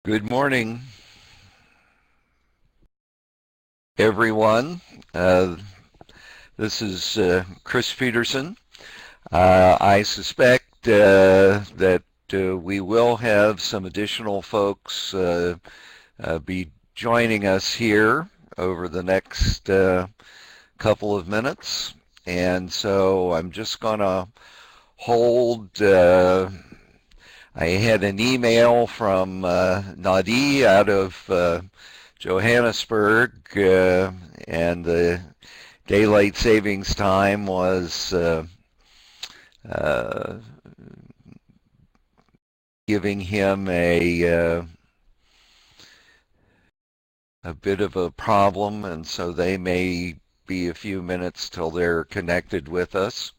Good morning, everyone. Uh, this is Chris Peterson. I suspect that we will have some additional folks be joining us here over the next couple of minutes. And so I'm just going to hold. I had an email from Nadi out of Johannesburg, and the daylight savings time was uh, giving him a bit of a problem, and so they may be a few minutes till they're connected with us.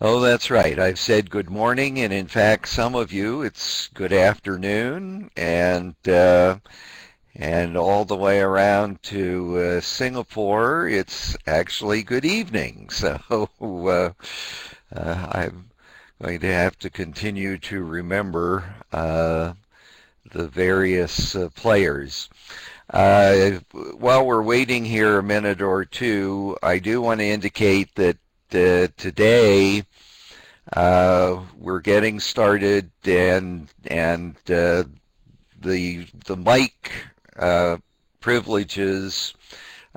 Oh, that's right. I've said good morning, and in fact, some of you, it's good afternoon, and all the way around to Singapore, it's actually good evening. So I'm going to have to continue to remember the various players. While we're waiting here a minute or two, I do want to indicate that today we're getting started, and the mic privileges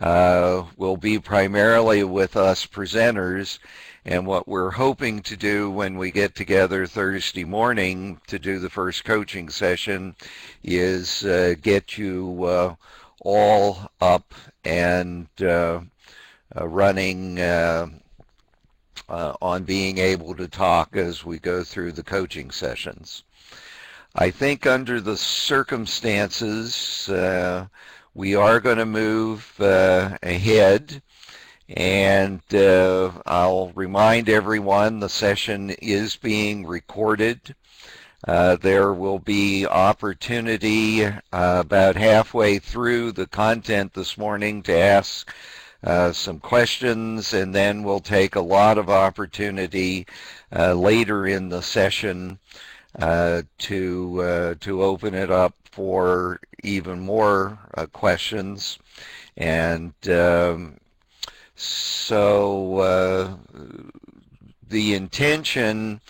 will be primarily with us presenters, and what we're hoping to do when we get together Thursday morning to do the first coaching session is get you all up and running on being able to talk as we go through the coaching sessions. I think under the circumstances, we are going to move ahead, and I'll remind everyone the session is being recorded. There will be opportunity about halfway through the content this morning to ask some questions, and then we'll take a lot of opportunity later in the session to open it up for even more questions. And so the intention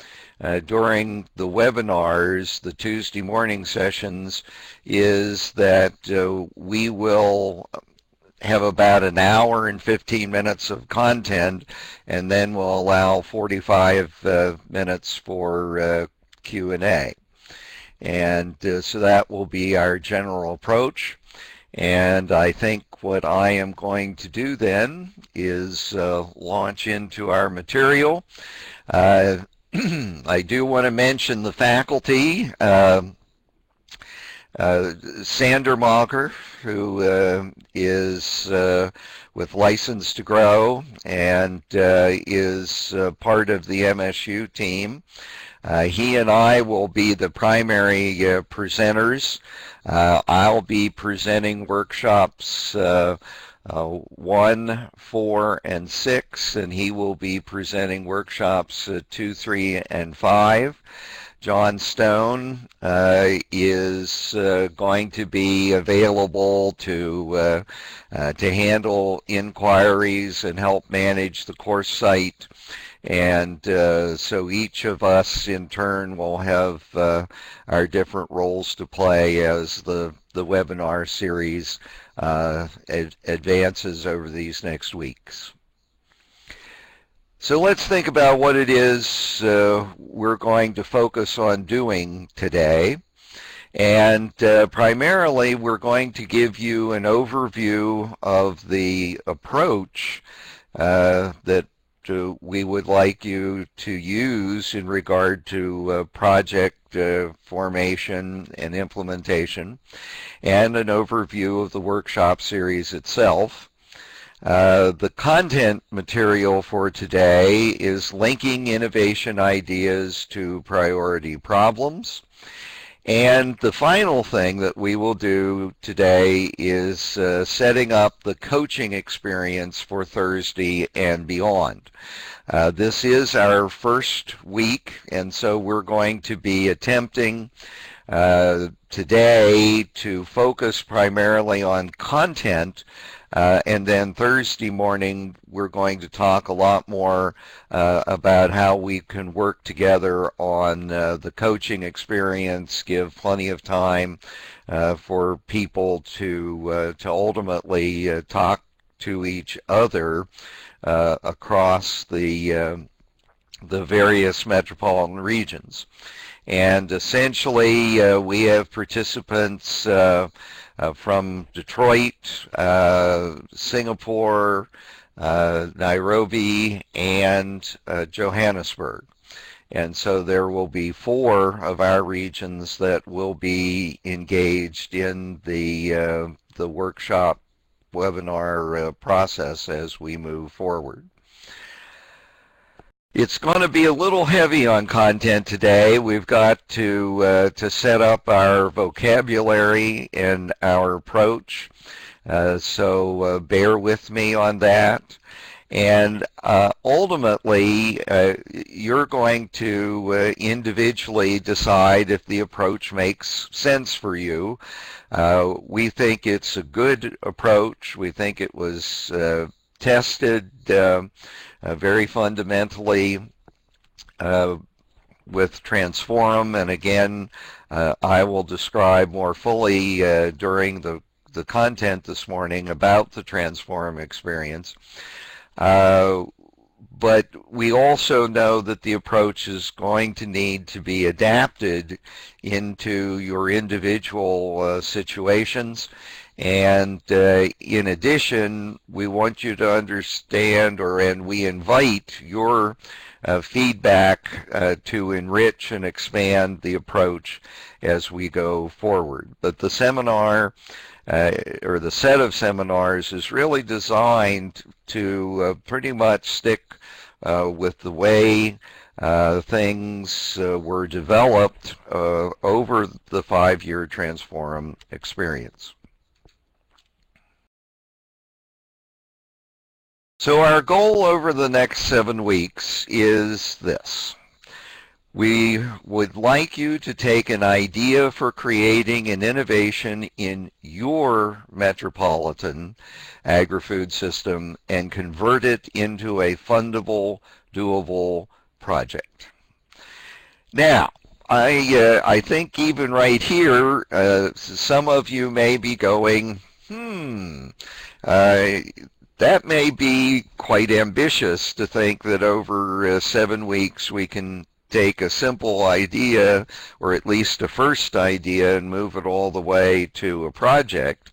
during the webinars, the Tuesday morning sessions, is that we will have about an hour and 15 minutes of content, and then we'll allow 45 minutes for Q&A. And so that will be our general approach. And I think what I am going to do then is launch into our material. I do want to mention the faculty. Sander Malker, who is with License to Grow and is part of the MSU team. He and I will be the primary presenters. I'll be presenting workshops 1, 4, and 6, and he will be presenting workshops 2, 3, and 5. John Stone is going to be available to handle inquiries and help manage the course site, and so each of us in turn will have our different roles to play as the webinar series advances over these next weeks. So let's think about what it is we're going to focus on doing today. And primarily, we're going to give you an overview of the approach that we would like you to use in regard to project formation and implementation, and an overview of the workshop series itself. The content material for today is linking innovation ideas to priority problems. And the final thing that we will do today is setting up the coaching experience for Thursday and beyond. This is our first week, and so we're going to be attempting today to focus primarily on content, and then Thursday morning we're going to talk a lot more about how we can work together on the coaching experience, give plenty of time for people to ultimately talk to each other across the various metropolitan regions. And essentially, we have participants from Detroit, Singapore, Nairobi, and Johannesburg. And so there will be 4 of our regions that will be engaged in the workshop webinar process as we move forward. It's going to be a little heavy on content today. We've got to set up our vocabulary and our approach, so bear with me on that. And ultimately, you're going to individually decide if the approach makes sense for you. We think it's a good approach. We think it was tested very fundamentally with Transforum, and again, I will describe more fully during the content this morning about the Transforum experience. But we also know that the approach is going to need to be adapted into your individual situations. And in addition, we want you to understand, and we invite your feedback to enrich and expand the approach as we go forward. But the seminar, or the set of seminars, is really designed to pretty much stick with the way things were developed over the 5-year Transforum experience. So our goal over the next 7 weeks is this. We would like you to take an idea for creating an innovation in your metropolitan agri-food system and convert it into a fundable, doable project. Now, I think even right here, some of you may be going, that may be quite ambitious to think that over 7 weeks we can take a simple idea, or at least a first idea, and move it all the way to a project.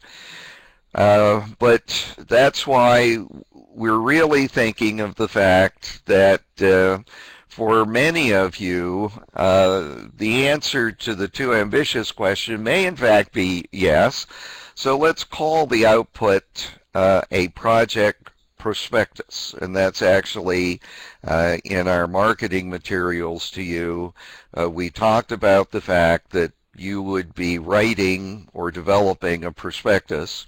But that's why we're really thinking of the fact that for many of you, the answer to the too ambitious question may in fact be yes. So let's call the output a project prospectus, and that's actually in our marketing materials to you. We talked about the fact that you would be writing or developing a prospectus,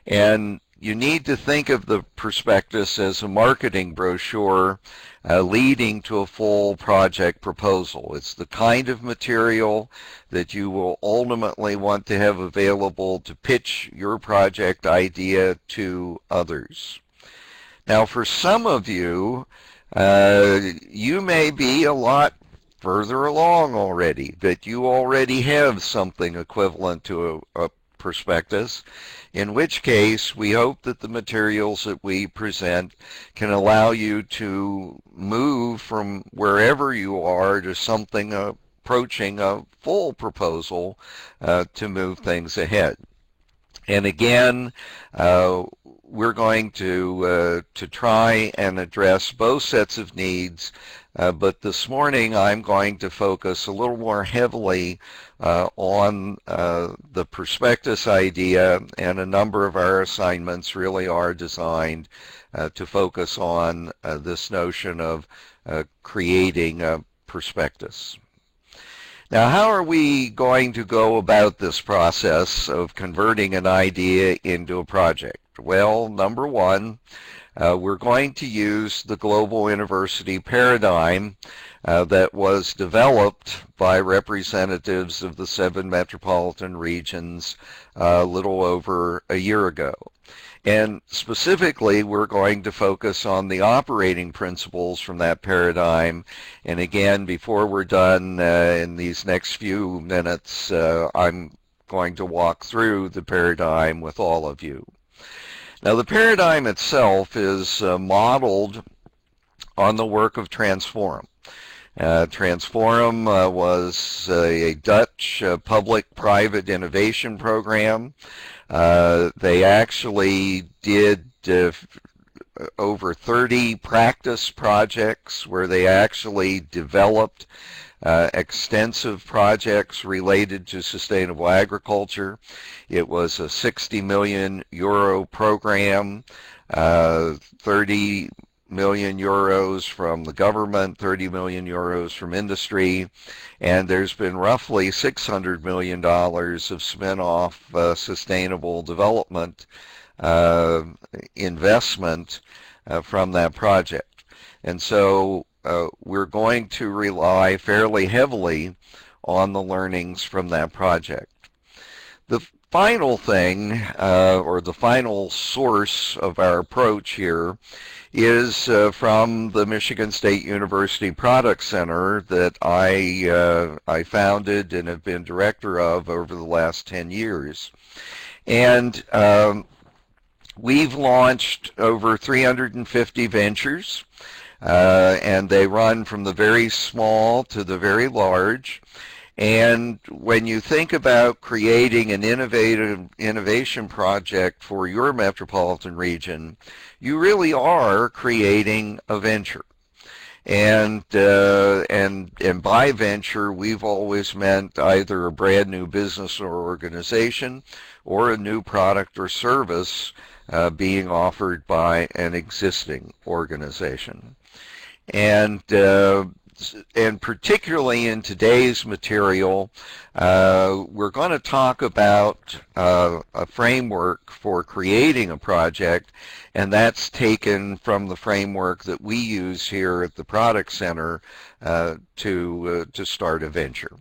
and you need to think of the prospectus as a marketing brochure leading to a full project proposal. It's the kind of material that you will ultimately want to have available to pitch your project idea to others. Now, for some of you, you may be a lot further along already, that you already have something equivalent to a prospectus, in which case we hope that the materials that we present can allow you to move from wherever you are to something approaching a full proposal to move things ahead. And again, we're going to try and address both sets of needs, but this morning I'm going to focus a little more heavily on the prospectus idea, and a number of our assignments really are designed to focus on this notion of creating a prospectus. Now, how are we going to go about this process of converting an idea into a project? Well, number one, We're going to use the global university paradigm that was developed by representatives of the 7 metropolitan regions a little over a year ago. And specifically, we're going to focus on the operating principles from that paradigm. And again, before we're done in these next few minutes, I'm going to walk through the paradigm with all of you. Now, the paradigm itself is modeled on the work of Transforum. Transforum was a Dutch public-private innovation program. They actually did over 30 practice projects where they actually developed extensive projects related to sustainable agriculture. It was a 60 million euro program, 30 million euros from the government, 30 million euros from industry, and there's been roughly $600 million of spin-off sustainable development investment from that project. And so we're going to rely fairly heavily on the learnings from that project. The final thing, or the final source of our approach here, is from the Michigan State University Product Center that I founded and have been director of over the last 10 years. And we've launched over 350 ventures, and they run from the very small to the very large. And when you think about creating an innovation project for your metropolitan region, you really are creating a venture. And by venture, we've always meant either a brand new business or organization or a new product or service being offered by an existing organization. And particularly in today's material, we're going to talk about a framework for creating a project, and that's taken from the framework that we use here at the Product Center to start a venture.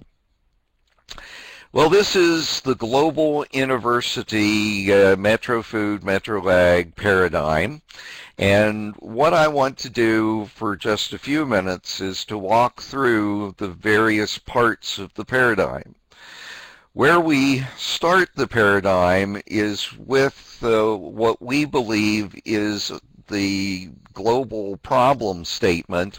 Well, this is the global university Metro Food, Metro Ag paradigm. And what I want to do for just a few minutes is to walk through the various parts of the paradigm. Where we start the paradigm is with what we believe is the global problem statement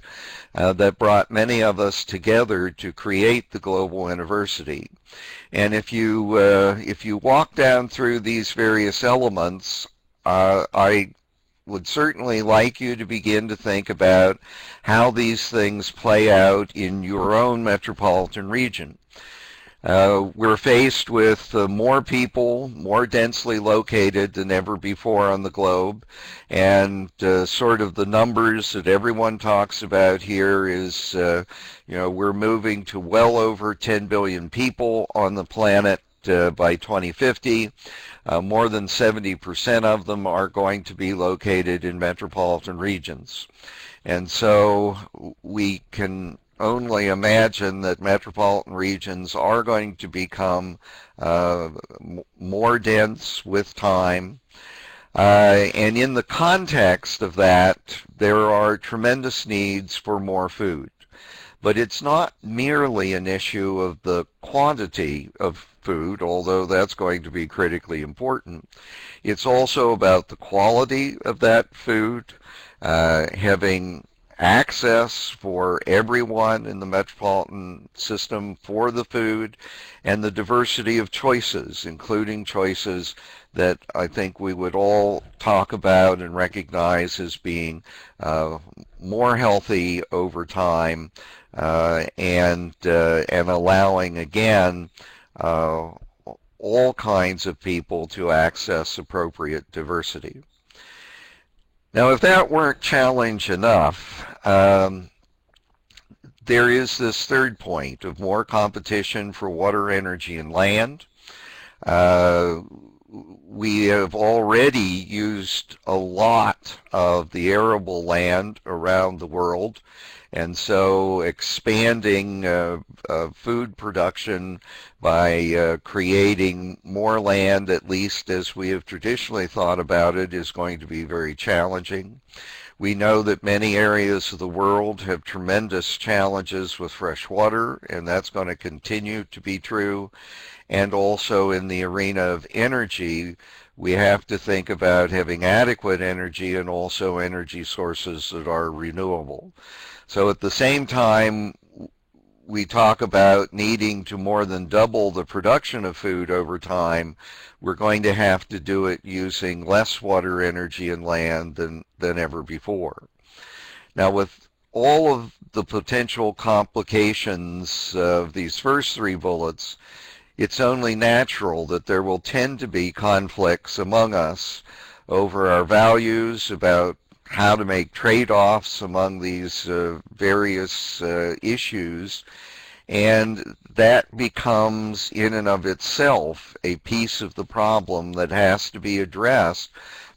that brought many of us together to create the global university. And if you walk down through these various elements, I would certainly like you to begin to think about how these things play out in your own metropolitan region. We're faced with more people, more densely located than ever before on the globe, and sort of the numbers that everyone talks about here is, we're moving to well over 10 billion people on the planet by 2050. More than 70% of them are going to be located in metropolitan regions. And so we can only imagine that metropolitan regions are going to become more dense with time. And in the context of that, there are tremendous needs for more food. But it's not merely an issue of the quantity of food, although that's going to be critically important. It's also about the quality of that food, having access for everyone in the metropolitan system for the food, and the diversity of choices, including choices that I think we would all talk about and recognize as being more healthy over time, and allowing, again, all kinds of people to access appropriate diversity. Now, if that weren't challenge enough, there is this third point of more competition for water, energy, and land. we have already used a lot of the arable land around the world, and so expanding food production by creating more land, at least as we have traditionally thought about it, is going to be very challenging. We know that many areas of the world have tremendous challenges with fresh water, and that's going to continue to be true. And also in the arena of energy, we have to think about having adequate energy and also energy sources that are renewable. So at the same time, we talk about needing to more than double the production of food over time, we're going to have to do it using less water, energy, and land than ever before. Now, with all of the potential complications of these first three bullets, it's only natural that there will tend to be conflicts among us over our values, about how to make trade-offs among these various issues, and that becomes in and of itself a piece of the problem that has to be addressed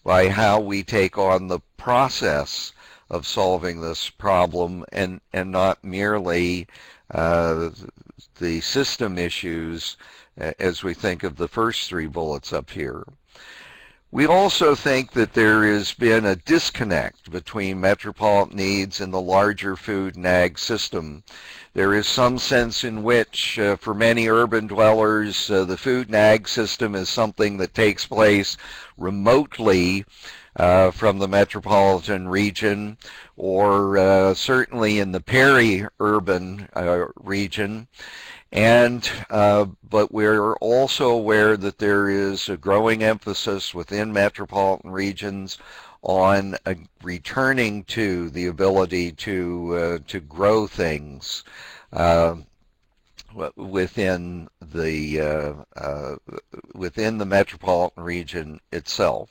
by how we take on the process of solving this problem, and not merely the system issues as we think of the first three bullets up here. We also think that there has been a disconnect between metropolitan needs and the larger food and ag system. There is some sense in which, for many urban dwellers, the food and ag system is something that takes place remotely from the metropolitan region, or certainly in the peri-urban region. But we're also aware that there is a growing emphasis within metropolitan regions on returning to the ability to grow things within the metropolitan region itself.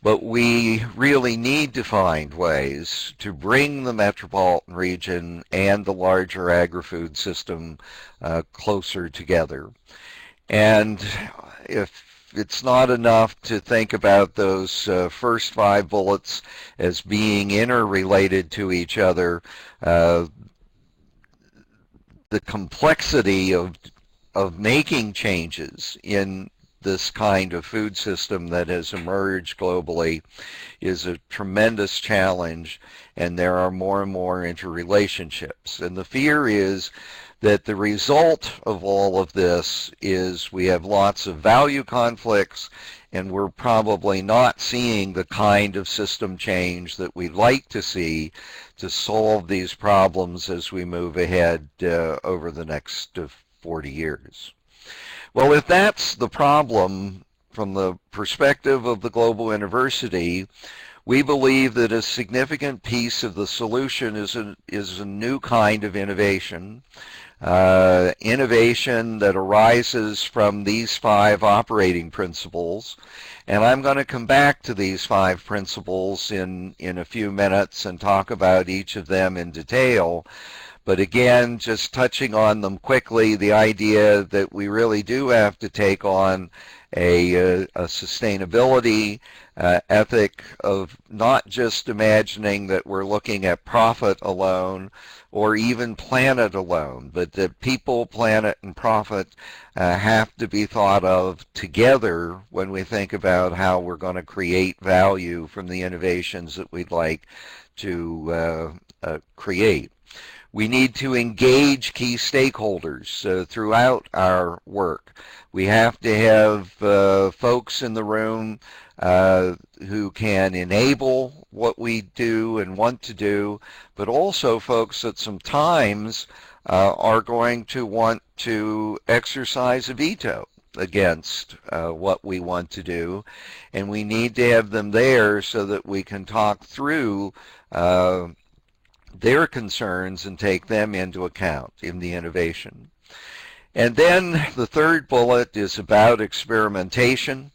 But we really need to find ways to bring the metropolitan region and the larger agri-food system closer together. And if it's not enough to think about those first five bullets as being interrelated to each other, the complexity of making changes in this kind of food system that has emerged globally is a tremendous challenge, and there are more and more interrelationships. And the fear is that the result of all of this is we have lots of value conflicts, and we're probably not seeing the kind of system change that we'd like to see to solve these problems as we move ahead over the next 40 years. Well, if that's the problem from the perspective of the Global Innoversity, we believe that a significant piece of the solution is a new kind of innovation, innovation that arises from these five operating principles. And I'm going to come back to these five principles in a few minutes and talk about each of them in detail. But again, just touching on them quickly, the idea that we really do have to take on a sustainability ethic of not just imagining that we're looking at profit alone or even planet alone, but that people, planet, and profit have to be thought of together when we think about how we're going to create value from the innovations that we'd like to create. We need to engage key stakeholders throughout our work. We have to have folks in the room who can enable what we do and want to do, but also folks that sometimes are going to want to exercise a veto against what we want to do, and we need to have them there so that we can talk through their concerns and take them into account in the innovation. And then the third bullet is about experimentation.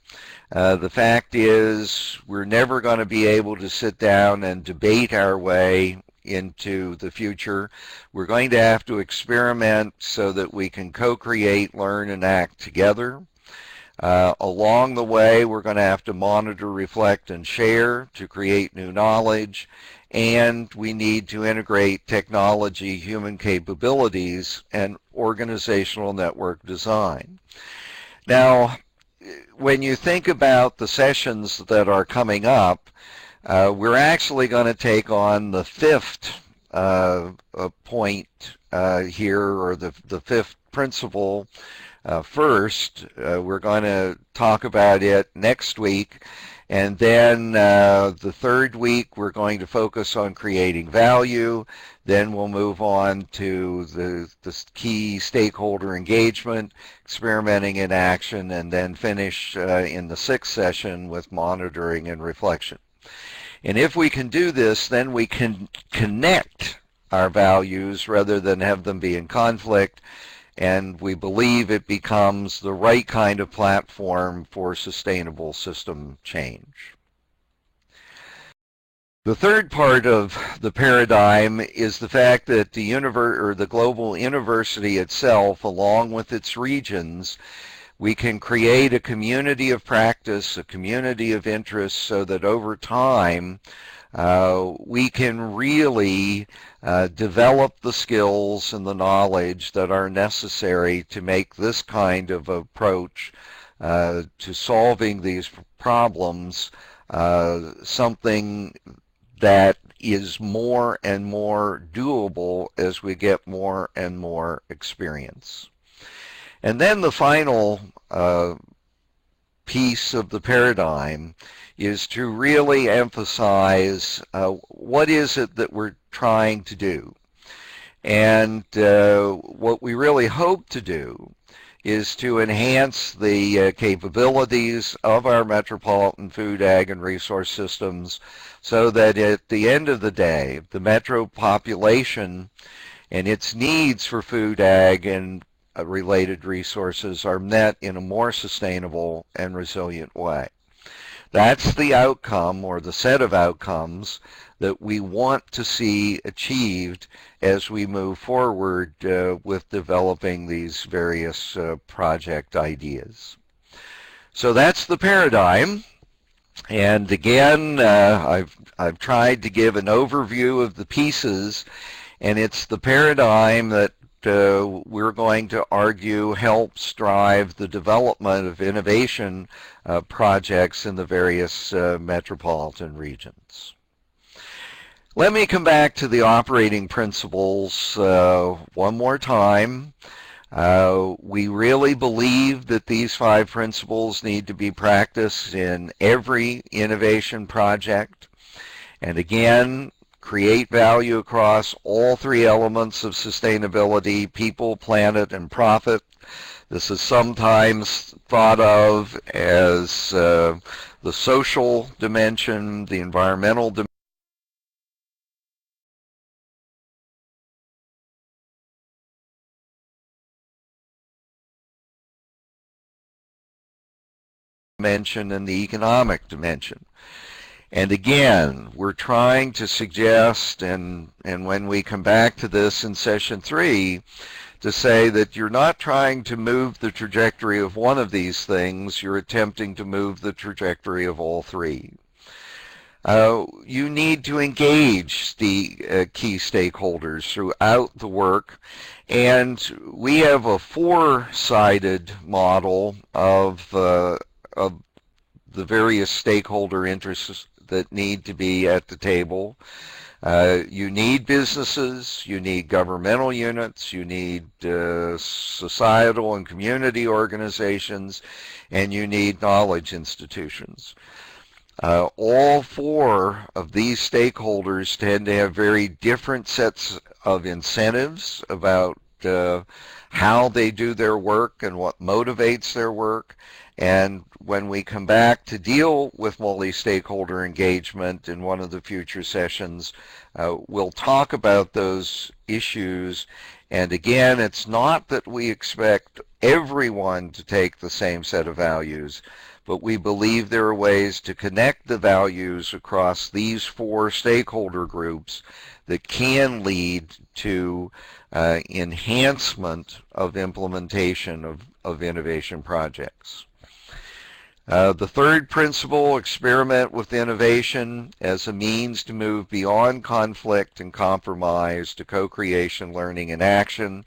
The fact is we're never going to be able to sit down and debate our way into the future. We're going to have to experiment so that we can co-create, learn, and act together. Along the way, we're going to have to monitor, reflect, and share to create new knowledge, and we need to integrate technology, human capabilities, and organizational network design. Now, when you think about the sessions that are coming up, we're actually going to take on the fifth point here, or the fifth principle first. We're going to talk about it next week, and then the third week we're going to focus on creating value. Then we'll move on to the key stakeholder engagement, experimenting in action, and then finish in the sixth session with monitoring and reflection. And if we can do this, then we can connect our values rather than have them be in conflict, and we believe it becomes the right kind of platform for sustainable system change. The third part of the paradigm is the fact that the global university itself, along with its regions, we can create a community of practice, a community of interest, so that over time we can really develop the skills and the knowledge that are necessary to make this kind of approach to solving these problems something that is more and more doable as we get more and more experience. And then the final piece of the paradigm is to really emphasize what is it that we're trying to do. And what we really hope to do is to enhance the capabilities of our metropolitan food, ag, and resource systems so that at the end of the day, the metro population and its needs for food, ag, and related resources are met in a more sustainable and resilient way. That's the outcome, or the set of outcomes, that we want to see achieved as we move forward with developing these various project ideas. So that's the paradigm. And again, I've tried to give an overview of the pieces, and it's the paradigm that we're going to argue helps drive the development of innovation projects in the various metropolitan regions. Let me come back to the operating principles one more time. We really believe that these 5 principles need to be practiced in every innovation project. And again, create value across all 3 elements of sustainability: people, planet, and profit. This is sometimes thought of as the social dimension, the environmental dimension, and the economic dimension. And again, we're trying to suggest, and when we come back to this in session 3, to say that you're not trying to move the trajectory of one of these things, you're attempting to move the trajectory of all 3. You need to engage the key stakeholders throughout the work, and we have a 4-sided model of the various stakeholder interests that need to be at the table. You need businesses, you need governmental units, you need societal and community organizations, and you need knowledge institutions. All 4 of these stakeholders tend to have very different sets of incentives about how they do their work and what motivates their work. And when we come back to deal with multi-stakeholder engagement in one of the future sessions, we'll talk about those issues. And again, it's not that we expect everyone to take the same set of values, but we believe there are ways to connect the values across these 4 stakeholder groups that can lead to enhancement of implementation of innovation projects. The third principle, experiment with innovation as a means to move beyond conflict and compromise to co-creation, learning, and action.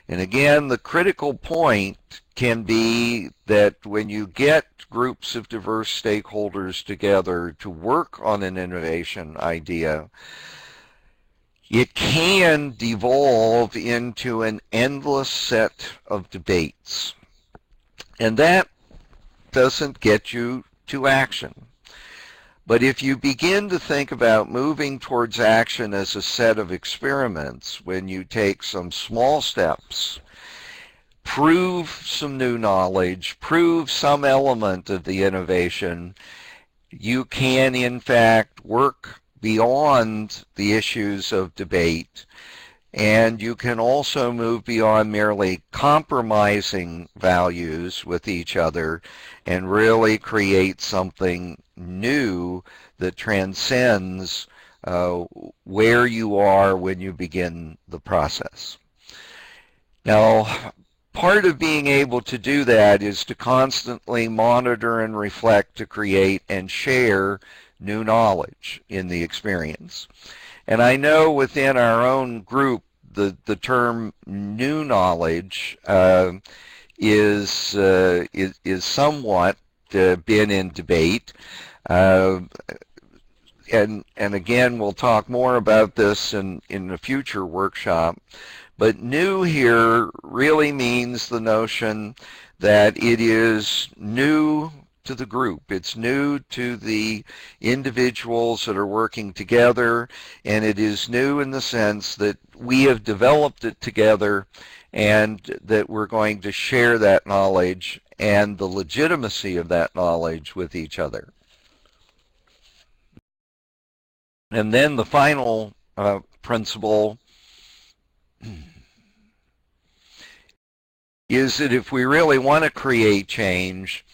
And again, the critical point can be that when you get groups of diverse stakeholders together to work on an innovation idea, it can devolve into an endless set of debates. And that doesn't get you to action. But if you begin to think about moving towards action as a set of experiments, when you take some small steps, prove some new knowledge, prove some element of the innovation, you can in fact work beyond the issues of debate, and you can also move beyond merely compromising values with each other and really create something new that transcends where you are when you begin the process. Now, part of being able to do that is to constantly monitor and reflect to create and share new knowledge in the experience. And I know within our own group, the term new knowledge is somewhat been in debate. And again, we'll talk more about this in a future workshop. But new here really means the notion that it is new to the group. It's new to the individuals that are working together, and it is new in the sense that we have developed it together and that we're going to share that knowledge and the legitimacy of that knowledge with each other. And then the final principle is that if we really want to create change,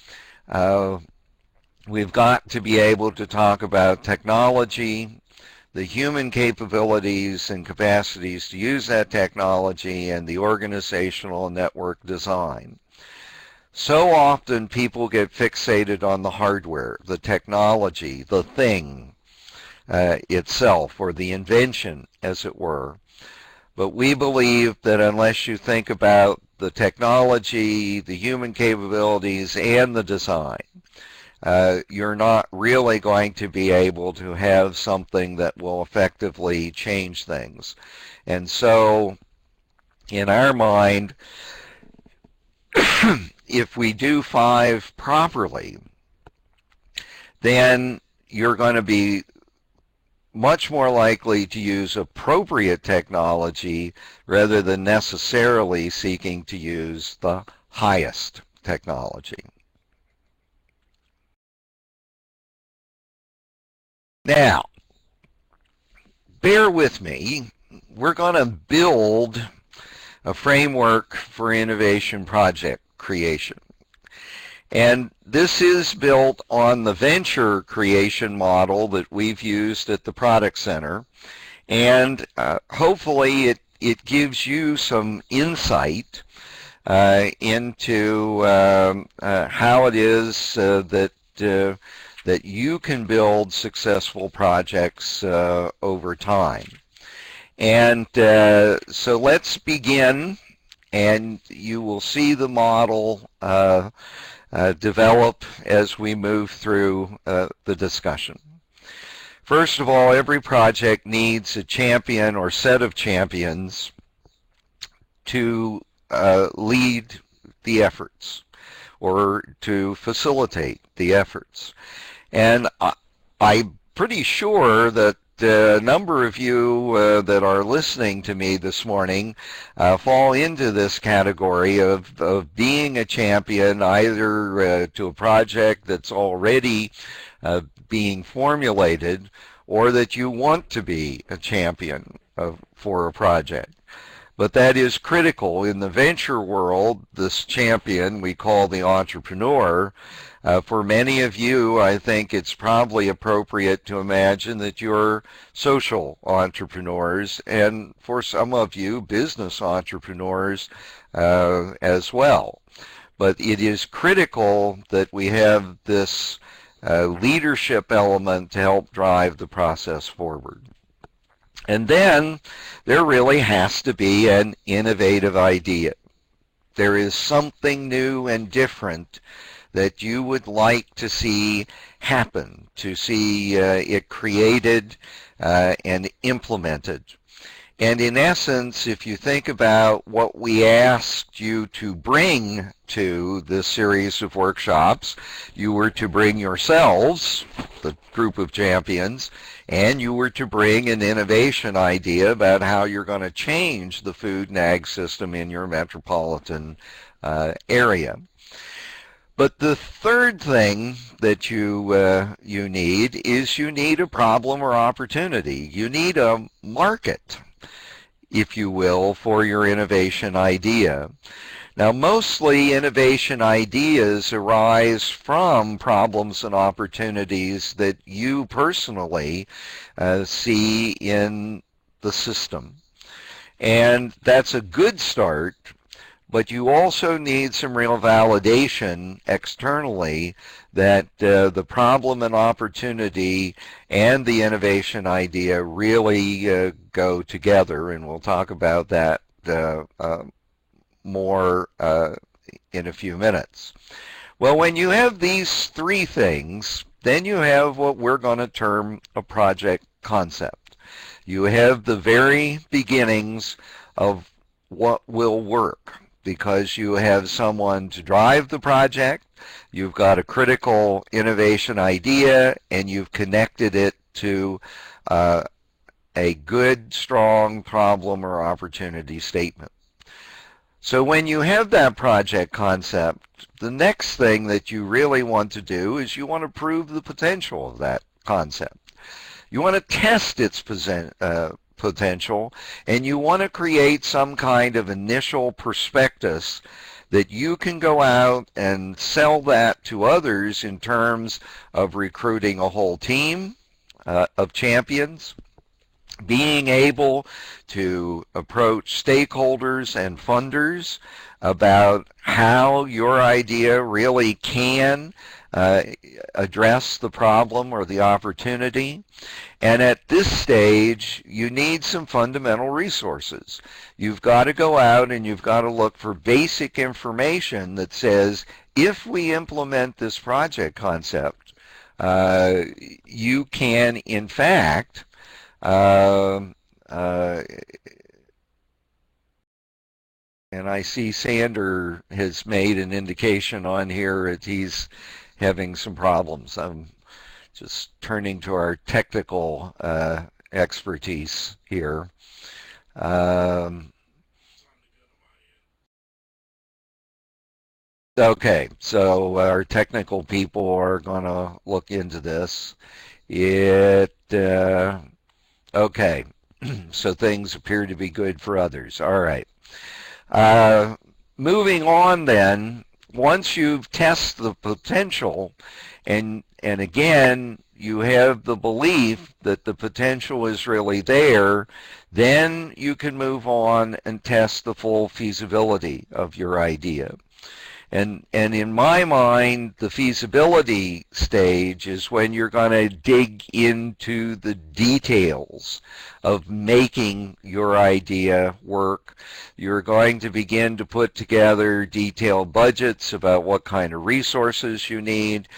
we've got to be able to talk about technology, the human capabilities and capacities to use that technology, and the organizational and network design. So often people get fixated on the hardware, the technology, the thing itself, or the invention, as it were. But we believe that unless you think about the technology, the human capabilities, and the design, you're not really going to be able to have something that will effectively change things. And so, in our mind, if we do 5 properly, then you're going to be much more likely to use appropriate technology rather than necessarily seeking to use the highest technology. Now, bear with me. We're going to build a framework for innovation project creation. And this is built on the venture creation model that we've used at the Product Center. And hopefully it gives you some insight into how it is that you can build successful projects over time. And so let's begin, and you will see the model develop as we move through the discussion. First of all, every project needs a champion or set of champions to lead the efforts or to facilitate the efforts. And I'm pretty sure that a number of you that are listening to me this morning fall into this category of being a champion either to a project that's already being formulated, or that you want to be a champion for a project. But that is critical. In the venture world, this champion we call the entrepreneur. For many of you, I think it's probably appropriate to imagine that you're social entrepreneurs, and for some of you, business entrepreneurs as well. but it is critical that we have this leadership element to help drive the process forward. And then there really has to be an innovative idea. There is something new and different that you would like to see happen, to see it created and implemented. And in essence, if you think about what we asked you to bring to this series of workshops, you were to bring yourselves, the group of champions, and you were to bring an innovation idea about how you're going to change the food and ag system in your metropolitan area. But the third thing that you need is you need a problem or opportunity. You need a market, if you will, for your innovation idea. Now, mostly innovation ideas arise from problems and opportunities that you personally see in the system. And that's a good start, but you also need some real validation externally that the problem and opportunity and the innovation idea really go together, and we'll talk about that more in a few minutes. Well, when you have these three things, then you have what we're going to term a project concept. You have the very beginnings of what will work, because you have someone to drive the project, you've got a critical innovation idea, and you've connected it to a good, strong problem or opportunity statement. So when you have that project concept, the next thing that you really want to do is you want to prove the potential of that concept. You want to test its potential, and you want to create some kind of initial prospectus that you can go out and sell that to others in terms of recruiting a whole team of champions, being able to approach stakeholders and funders about how your idea really can address the problem or the opportunity. And at this stage, you need some fundamental resources. You've got to go out and you've got to look for basic information that says, if we implement this project concept, you can, in fact, and I see Sander has made an indication on here that he's having some problems. I'm just turning to our technical expertise here. Okay, so our technical people are going to look into this. Okay, so things appear to be good for others. All right. Moving on then, once you've tested the potential, and again, you have the belief that the potential is really there, then you can move on and test the full feasibility of your idea. And in my mind, the feasibility stage is when you're going to dig into the details of making your idea work. You're going to begin to put together detailed budgets about what kind of resources you need.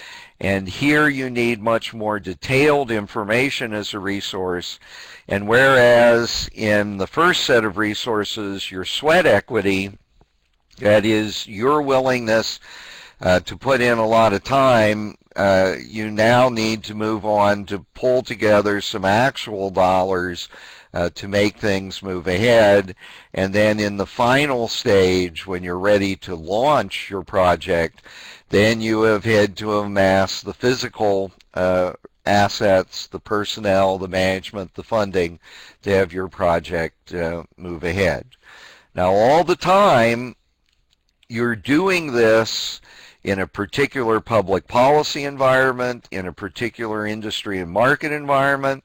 And here you need much more detailed information as a resource. And whereas in the first set of resources, your sweat equity, that is your willingness to put in a lot of time, you now need to move on to pull together some actual dollars to make things move ahead. And then in the final stage, when you're ready to launch your project, then you have had to amass the physical assets, the personnel, the management, the funding to have your project move ahead. Now, all the time, you're doing this in a particular public policy environment, in a particular industry and market environment,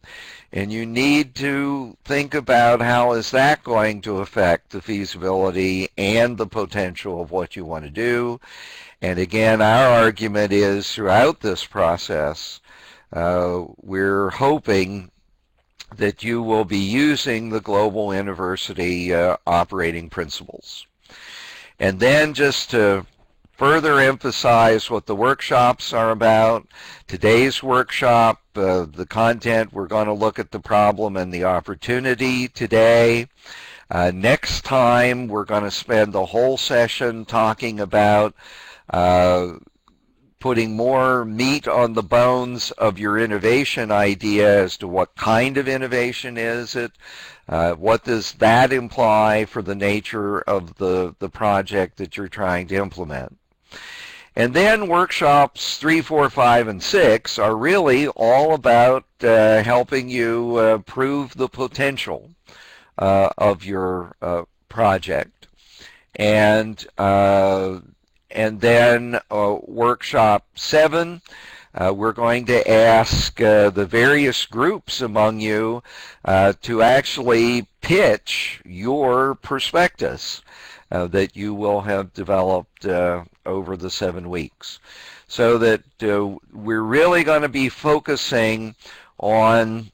and you need to think about how is that going to affect the feasibility and the potential of what you want to do. And again, our argument is throughout this process, we're hoping that you will be using the Global Innoversity operating principles. And then just to further emphasize what the workshops are about, today's workshop, the content, we're going to look at the problem and the opportunity today. Next time, we're going to spend the whole session talking about putting more meat on the bones of your innovation idea as to what kind of innovation is it, what does that imply for the nature of the project that you're trying to implement. And then workshops 3, 4, 5, and 6 are really all about helping you prove the potential of your project. And then workshop 7, we're going to ask the various groups among you to actually pitch your prospectus that you will have developed over the 7 weeks. So that we're really going to be focusing on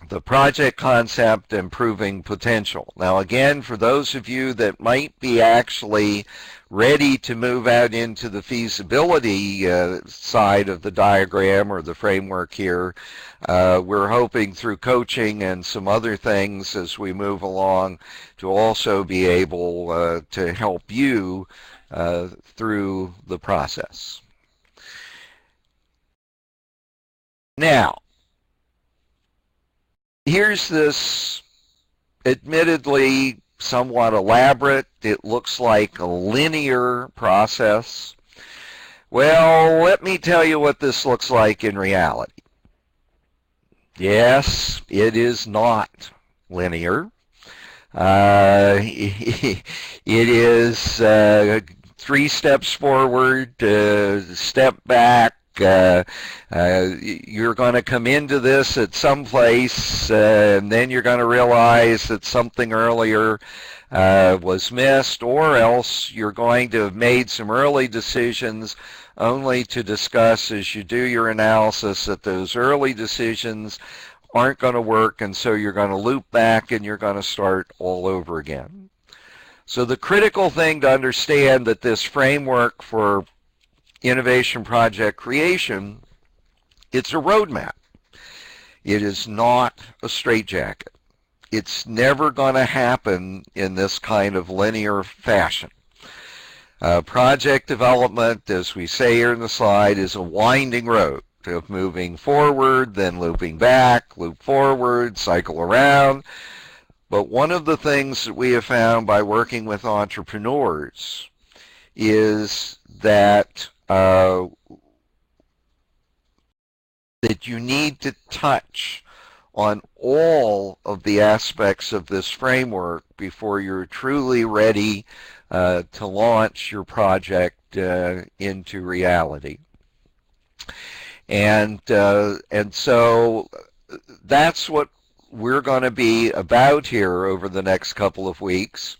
the project concept and proving potential. Now again, for those of you that might be actually ready to move out into the feasibility side of the diagram or the framework here, we're hoping through coaching and some other things as we move along to also be able to help you through the process. Now, here's this admittedly somewhat elaborate, it looks like a linear process. Well, let me tell you what this looks like in reality. Yes, it is not linear. It is 3 steps forward, step back. You're going to come into this at some place, and then you're going to realize that something earlier was missed, or else you're going to have made some early decisions only to discuss as you do your analysis that those early decisions aren't going to work, and so you're going to loop back and you're going to start all over again. So the critical thing to understand that this framework for innovation project creation, it's a roadmap. It is not a straitjacket. It's never going to happen in this kind of linear fashion. Project development, as we say here in the slide, is a winding road of moving forward, then looping back, loop forward, cycle around. But one of the things that we have found by working with entrepreneurs is that that you need to touch on all of the aspects of this framework before you're truly ready to launch your project into reality. And so that's what we're going to be about here over the next couple of weeks.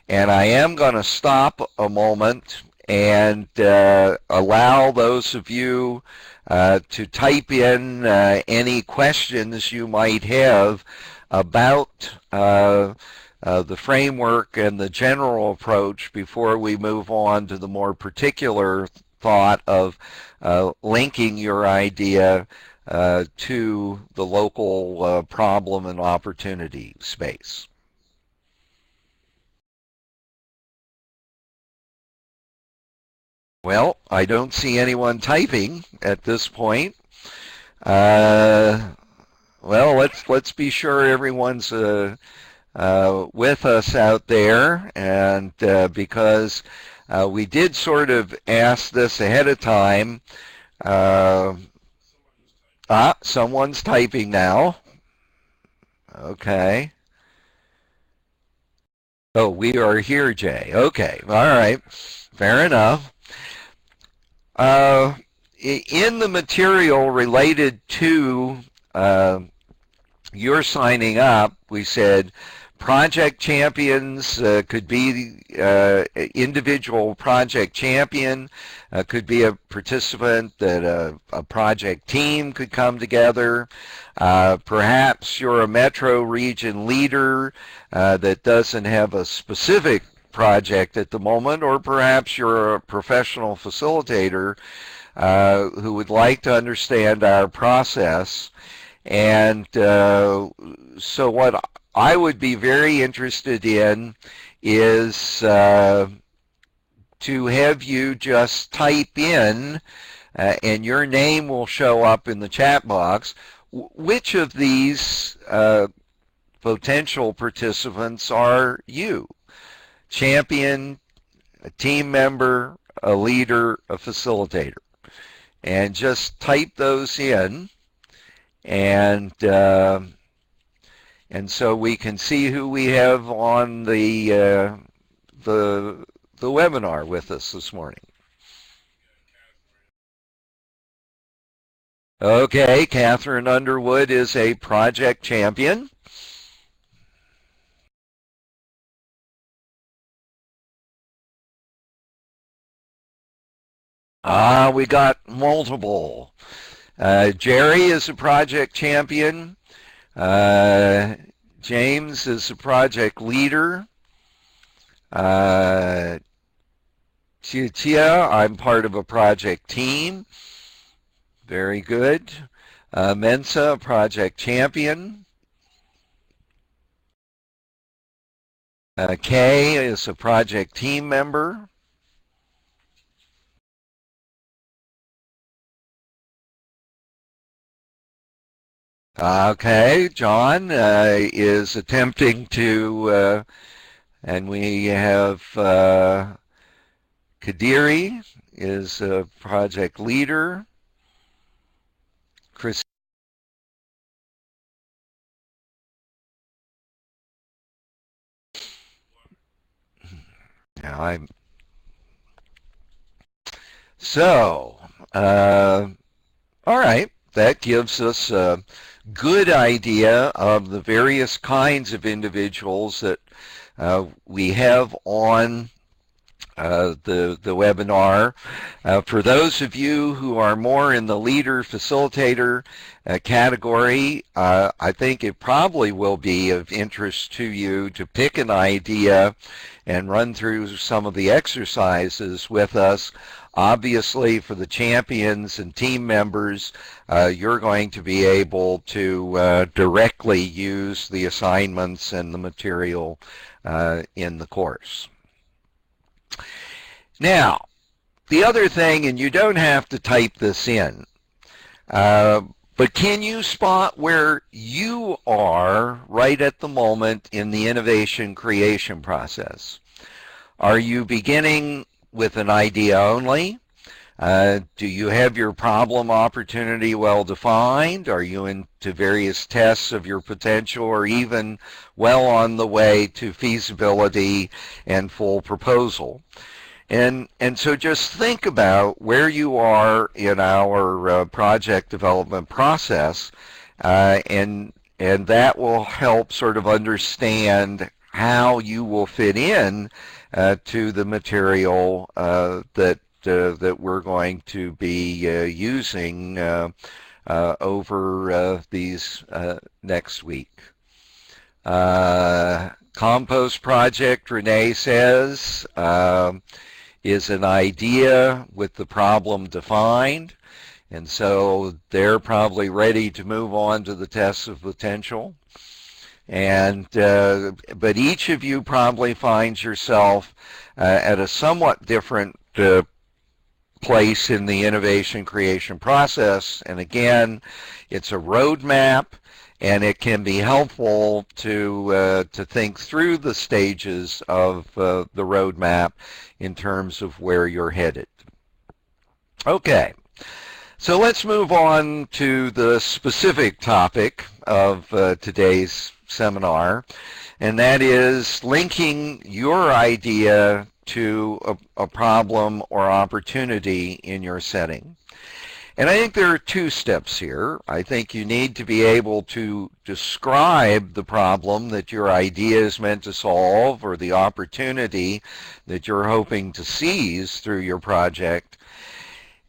And I am going to stop a moment and allow those of you to type in any questions you might have about the framework and the general approach before we move on to the more particular thought of linking your idea to the local problem and opportunity space. Well, I don't see anyone typing at this point. Well, let's be sure everyone's with us out there, and because we did sort of ask this ahead of time. Someone's typing now. Okay. Oh, we are here, Jay. Okay, all right, fair enough. In the material related to your signing up, we said project champions could be individual project champion, could be a participant that a project team could come together. Perhaps you're a metro region leader that doesn't have a specific project at the moment, or perhaps you're a professional facilitator who would like to understand our process. And so what I would be very interested in is to have you just type in, and your name will show up in the chat box, which of these potential participants are you? Champion, a team member, a leader, a facilitator. And just type those in, and so we can see who we have on the webinar with us this morning. Okay, Catherine Underwood is a project champion. We got multiple. Jerry is a project champion. James is a project leader. Tia, I'm part of a project team. Very good. Mensa, project champion. Kay is a project team member. Okay, John is attempting to, and we have Kadiri is a project leader. Chris. Now I'm. So, all right, that gives us a good idea of the various kinds of individuals that we have on the webinar. For those of you who are more in the leader facilitator category, I think it probably will be of interest to you to pick an idea and run through some of the exercises with us. Obviously, for the champions and team members, you're going to be able to directly use the assignments and the material in the course. Now, the other thing, and you don't have to type this in, but can you spot where you are right at the moment in the innovation creation process? Are you beginning with an idea only? Do you have your problem opportunity well defined? Are you into various tests of your potential, or even well on the way to feasibility and full proposal? And so just think about where you are in our project development process, and that will help sort of understand how you will fit in to the material that we're going to be using over these next week. Compost project, Renee says, is an idea with the problem defined, and so they're probably ready to move on to the tests of potential. And but each of you probably finds yourself at a somewhat different place in the innovation creation process. And again, it's a roadmap, and it can be helpful to think through the stages of the roadmap in terms of where you're headed. Okay, So let's move on to the specific topic of today's seminar, and that is linking your idea to a problem or opportunity in your setting. And I think there are two steps here. I think you need to be able to describe the problem that your idea is meant to solve or the opportunity that you're hoping to seize through your project.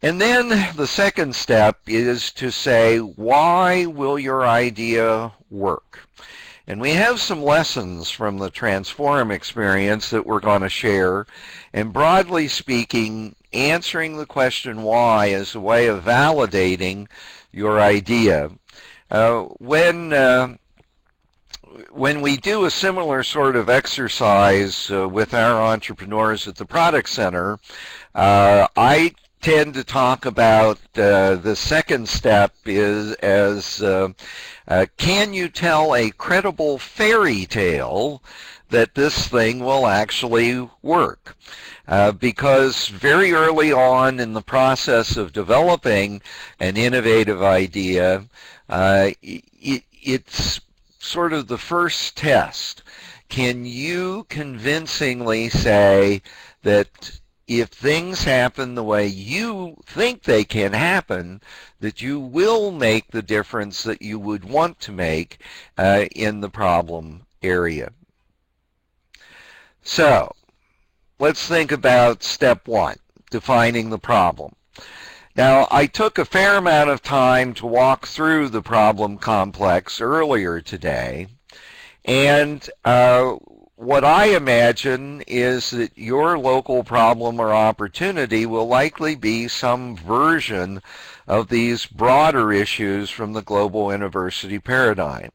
And then the second step is to say, why will your idea work? And we have some lessons from the Transform experience that we're going to share. And broadly speaking, answering the question why is a way of validating your idea. When we do a similar sort of exercise with our entrepreneurs at the Product Center, I tend to talk about the second step is as can you tell a credible fairy tale that this thing will actually work? Because very early on in the process of developing an innovative idea, it's sort of the first test. Can you convincingly say that if things happen the way you think they can happen, that you will make the difference that you would want to make in the problem area? So let's think about step one, defining the problem. Now, I took a fair amount of time to walk through the problem complex earlier today, and what I imagine is that your local problem or opportunity will likely be some version of these broader issues from the global Innoversity paradigm.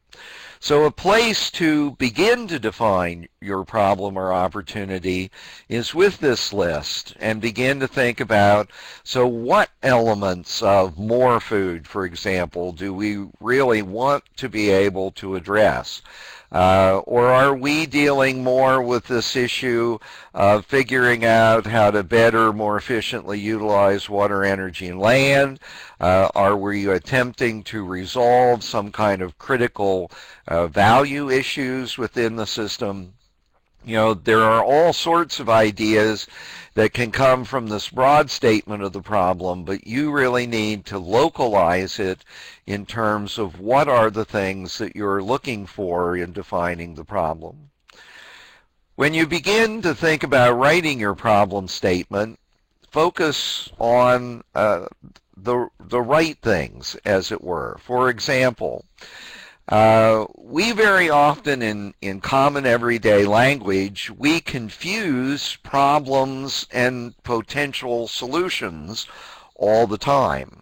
So a place to begin to define your problem or opportunity is with this list and begin to think about, so what elements of more food, for example, do we really want to be able to address? Or are we dealing more with this issue of figuring out how to better, more efficiently utilize water, energy, and land? Are we attempting to resolve some kind of critical value issues within the system? You know, there are all sorts of ideas that can come from this broad statement of the problem, but you really need to localize it in terms of what are the things that you're looking for in defining the problem. When you begin to think about writing your problem statement, focus on the right things, as it were. For example, we very often in common everyday language, we confuse problems and potential solutions all the time.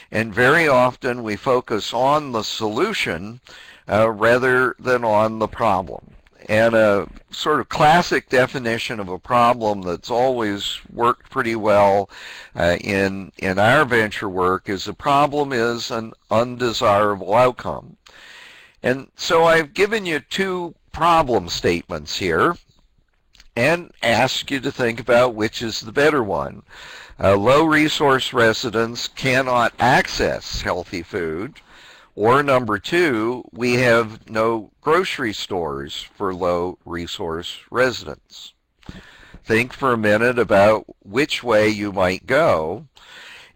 And very often we focus on the solution rather than on the problem. And a sort of classic definition of a problem that's always worked pretty well in our venture work is a problem is an undesirable outcome. And so I've given you two problem statements here and ask you to think about which is the better one. Low resource residents cannot access healthy food, or number two, we have no grocery stores for low resource residents. Think for a minute about which way you might go.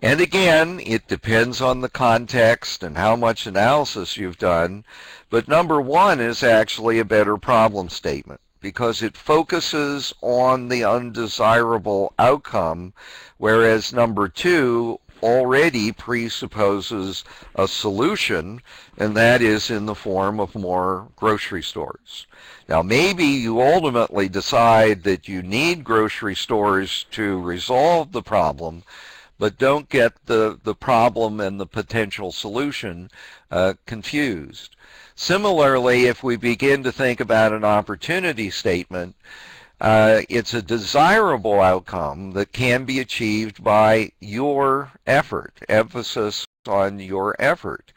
And again, it depends on the context and how much analysis you've done, but number one is actually a better problem statement because it focuses on the undesirable outcome, whereas number two already presupposes a solution, and that is in the form of more grocery stores. Now, maybe you ultimately decide that you need grocery stores to resolve the problem, but don't get the problem and the potential solution confused. Similarly, if we begin to think about an opportunity statement, it's a desirable outcome that can be achieved by your effort, emphasis on your effort.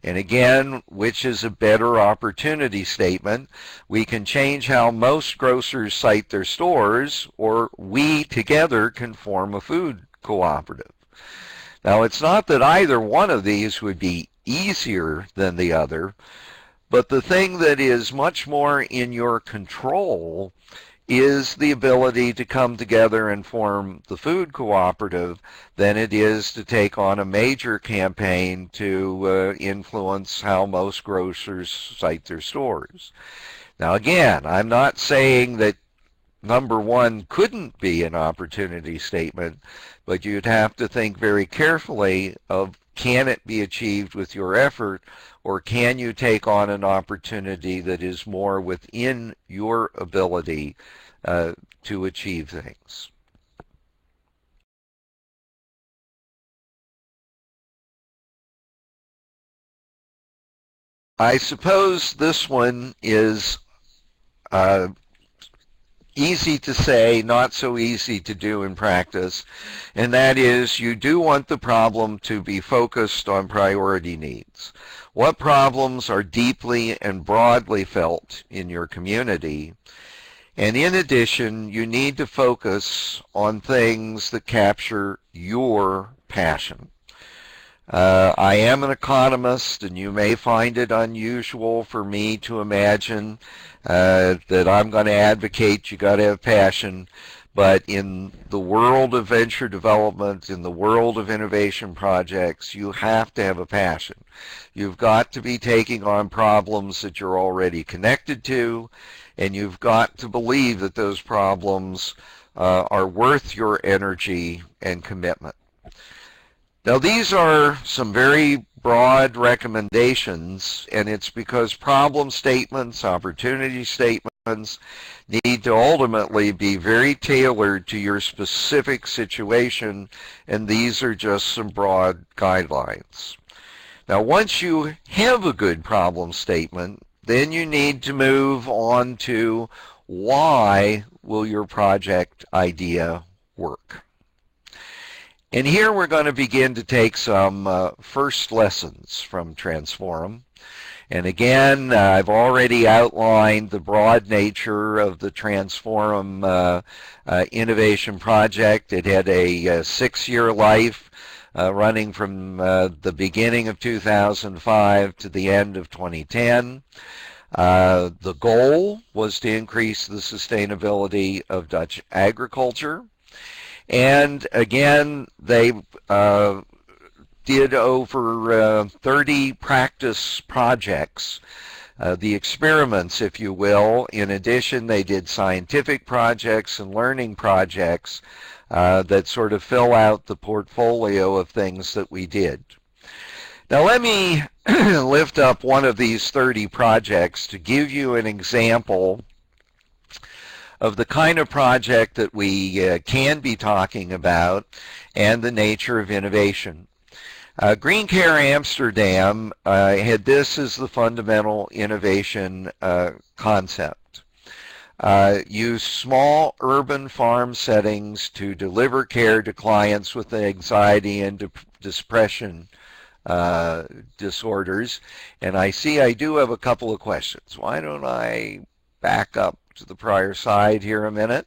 And again, which is a better opportunity statement? We can change how most grocers site their stores, or we together can form a food cooperative. Now, it's not that either one of these would be easier than the other, but the thing that is much more in your control is the ability to come together and form the food cooperative than it is to take on a major campaign to influence how most grocers site their stores. Now again, I'm not saying that number one couldn't be an opportunity statement, but you'd have to think very carefully of, can it be achieved with your effort, or can you take on an opportunity that is more within your ability to achieve things. I suppose this one is easy to say, not so easy to do in practice, and that is you do want the problem to be focused on priority needs. What problems are deeply and broadly felt in your community? And in addition, you need to focus on things that capture your passion. I am an economist, and you may find it unusual for me to imagine that I'm going to advocate you got to have passion, but in the world of venture development, in the world of innovation projects, you have to have a passion. You've got to be taking on problems that you're already connected to, and you've got to believe that those problems are worth your energy and commitment. Now, these are some very broad recommendations, and it's because problem statements, opportunity statements, need to ultimately be very tailored to your specific situation, and these are just some broad guidelines. Now, once you have a good problem statement, then you need to move on to why will your project idea work. And here we're going to begin to take some first lessons from Transforum. And again, I've already outlined the broad nature of the Transforum innovation project. It had a 6-year life running from the beginning of 2005 to the end of 2010. The goal was to increase the sustainability of Dutch agriculture. And again, they did over 30 practice projects, the experiments, if you will. In addition, they did scientific projects and learning projects that sort of fill out the portfolio of things that we did. Now let me lift up one of these 30 projects to give you an example of the kind of project that we can be talking about and the nature of innovation. Green Care Amsterdam had this as the fundamental innovation concept. Use small urban farm settings to deliver care to clients with anxiety and depression disorders. And I see I do have a couple of questions. Why don't I back up to the prior slide here a minute?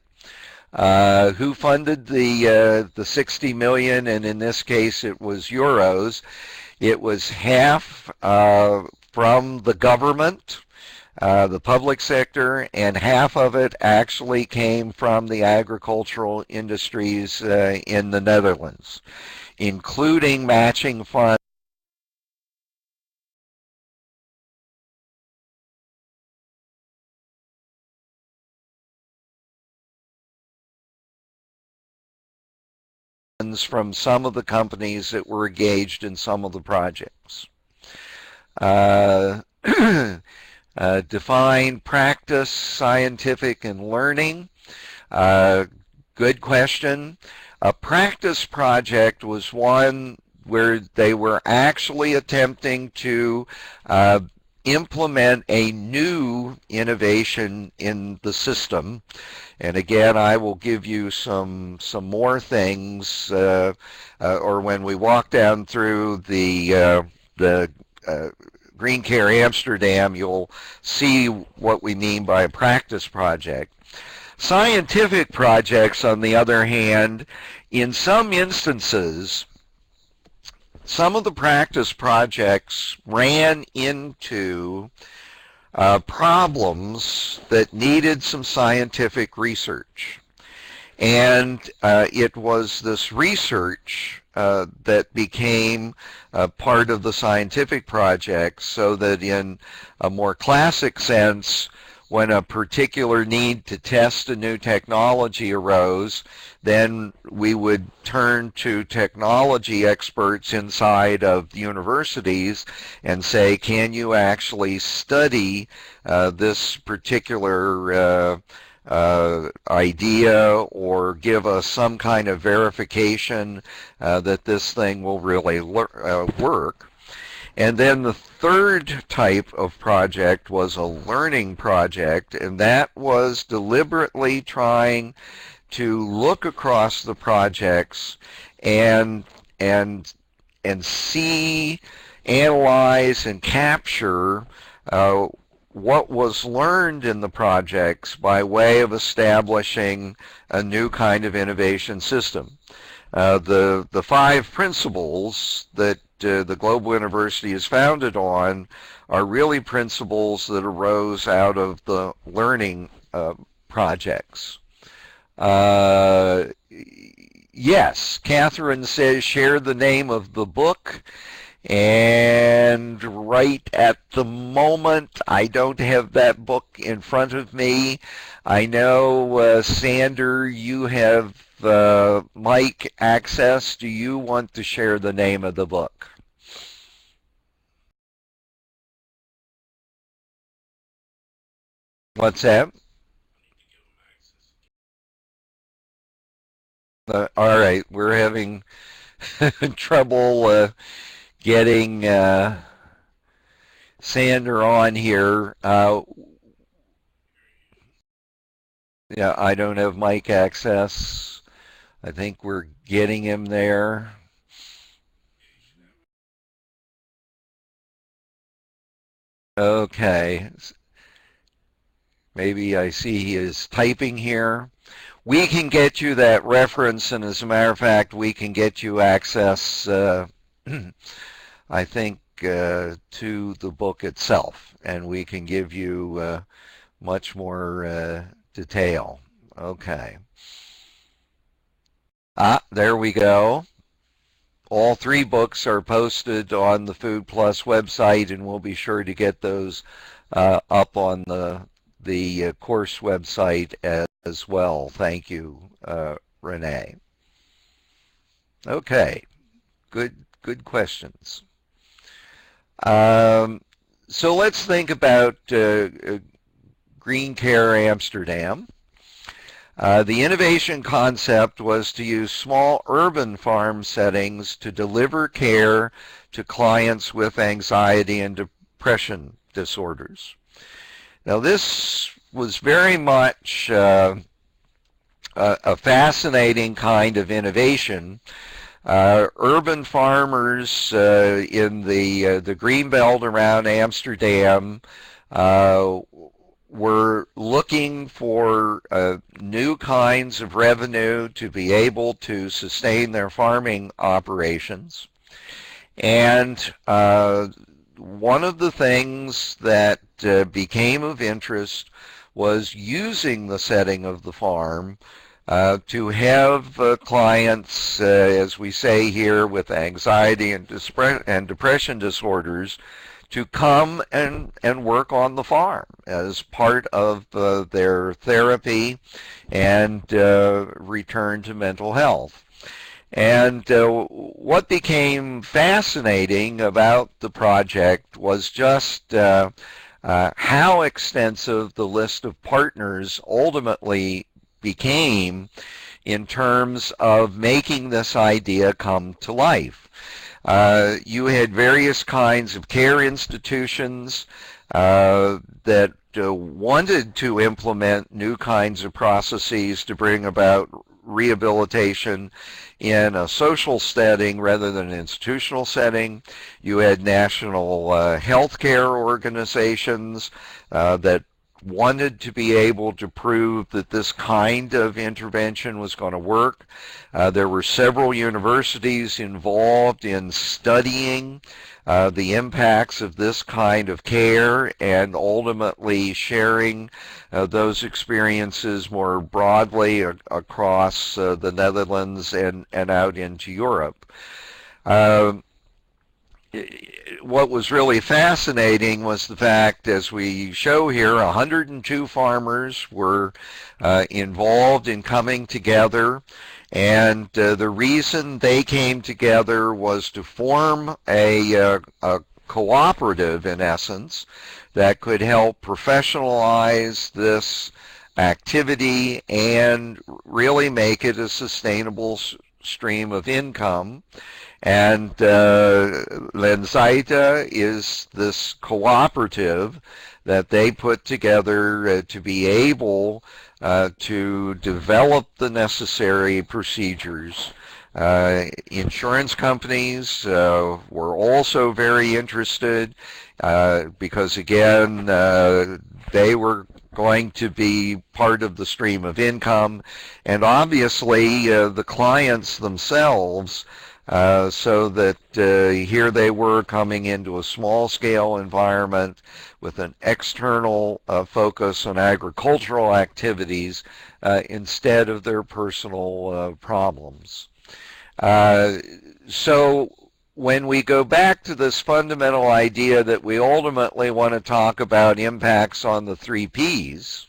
Who funded the 60 million? And in this case, it was euros. It was half from the government, the public sector, and half of it actually came from the agricultural industries in the Netherlands, including matching funds from some of the companies that were engaged in some of the projects. Define practice, scientific, and learning. Good question. A practice project was one where they were actually attempting to implement a new innovation in the system. And again, I will give you some more things, or when we walk down through the Green Care Amsterdam, you'll see what we mean by a practice project. Scientific projects, on the other hand, in some instances, some of the practice projects ran into problems that needed some scientific research. And it was this research that became part of the scientific project, so that in a more classic sense, when a particular need to test a new technology arose, then we would turn to technology experts inside of the universities and say, can you actually study this particular idea, or give us some kind of verification that this thing will really work. And then the third type of project was a learning project, and that was deliberately trying to look across the projects and see, analyze, and capture what was learned in the projects by way of establishing a new kind of innovation system. The 5 principles that the Global University is founded on are really principles that arose out of the learning projects. Yes, Catherine says share the name of the book. And right at the moment, I don't have that book in front of me. I know, Sander, you have mic access. Do you want to share the name of the book? What's that? All right, we're having trouble getting Sander on here. Yeah, I don't have mic access. I think we're getting him there. Okay. Maybe I see he is typing here. We can get you that reference, and as a matter of fact, we can get you access, I think, to the book itself, and we can give you much more detail. Okay. There we go. All 3 books are posted on the Food Plus website, and we'll be sure to get those up on the course website as well. Thank you, Renee. Okay, good questions. So let's think about Green Care Amsterdam. The innovation concept was to use small urban farm settings to deliver care to clients with anxiety and depression disorders. Now, this was very much a fascinating kind of innovation. Urban farmers in the greenbelt around Amsterdam were looking for new kinds of revenue to be able to sustain their farming operations. And one of the things that became of interest was using the setting of the farm to have clients, as we say here, with anxiety and depression disorders to come and work on the farm as part of their therapy and return to mental health. And what became fascinating about the project was just how extensive the list of partners ultimately became in terms of making this idea come to life. You had various kinds of care institutions that wanted to implement new kinds of processes to bring about rehabilitation in a social setting rather than an institutional setting. You had national healthcare organizations that wanted to be able to prove that this kind of intervention was going to work. There were several universities involved in studying the impacts of this kind of care and ultimately sharing those experiences more broadly across the Netherlands and out into Europe. What was really fascinating was the fact, as we show here, 102 farmers were involved in coming together, and the reason they came together was to form a cooperative, in essence, that could help professionalize this activity and really make it a sustainable stream of income. And Lenzeite is this cooperative that they put together to be able to develop the necessary procedures. Insurance companies were also very interested because, again, they were going to be part of the stream of income, and obviously the clients themselves, so that here they were coming into a small-scale environment with an external focus on agricultural activities instead of their personal problems. So when we go back to this fundamental idea that we ultimately want to talk about impacts on the 3 Ps,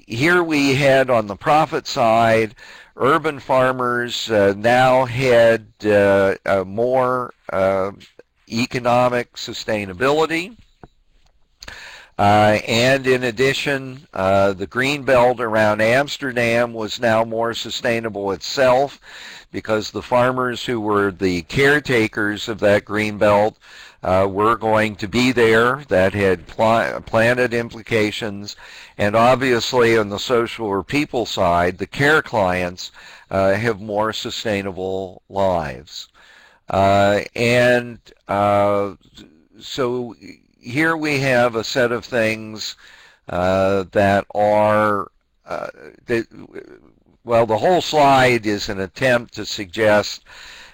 here we had on the profit side, urban farmers now had more economic sustainability. And in addition, the green belt around Amsterdam was now more sustainable itself because the farmers who were the caretakers of that green belt were going to be there. That had planet implications. And obviously on the social or people side, the care clients have more sustainable lives. So here we have a set of things that are, well, the whole slide is an attempt to suggest,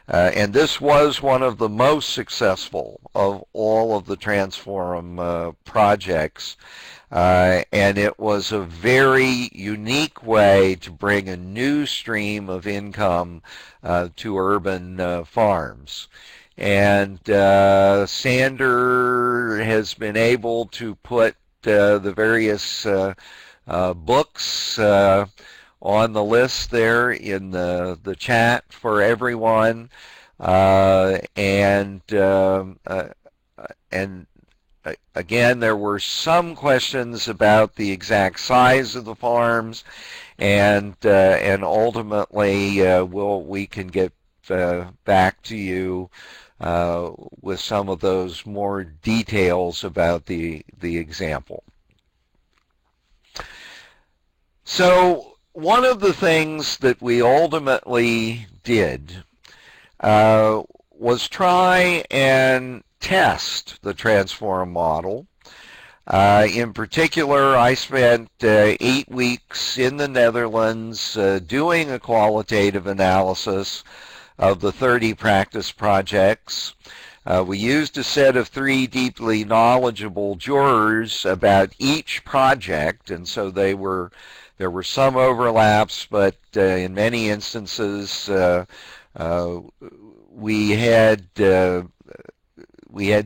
and this was one of the most successful of all of the Transform projects, and it was a very unique way to bring a new stream of income to urban farms. And Sander has been able to put the various books on the list there in the chat for everyone, and again, there were some questions about the exact size of the farms, and ultimately we can get back to you with some of those more details about the example. So one of the things that we ultimately did was try and test the Transform model. In particular, I spent 8 weeks in the Netherlands doing a qualitative analysis of the 30 practice projects. We used a set of 3 deeply knowledgeable jurors about each project, and so there were some overlaps, but in many instances we had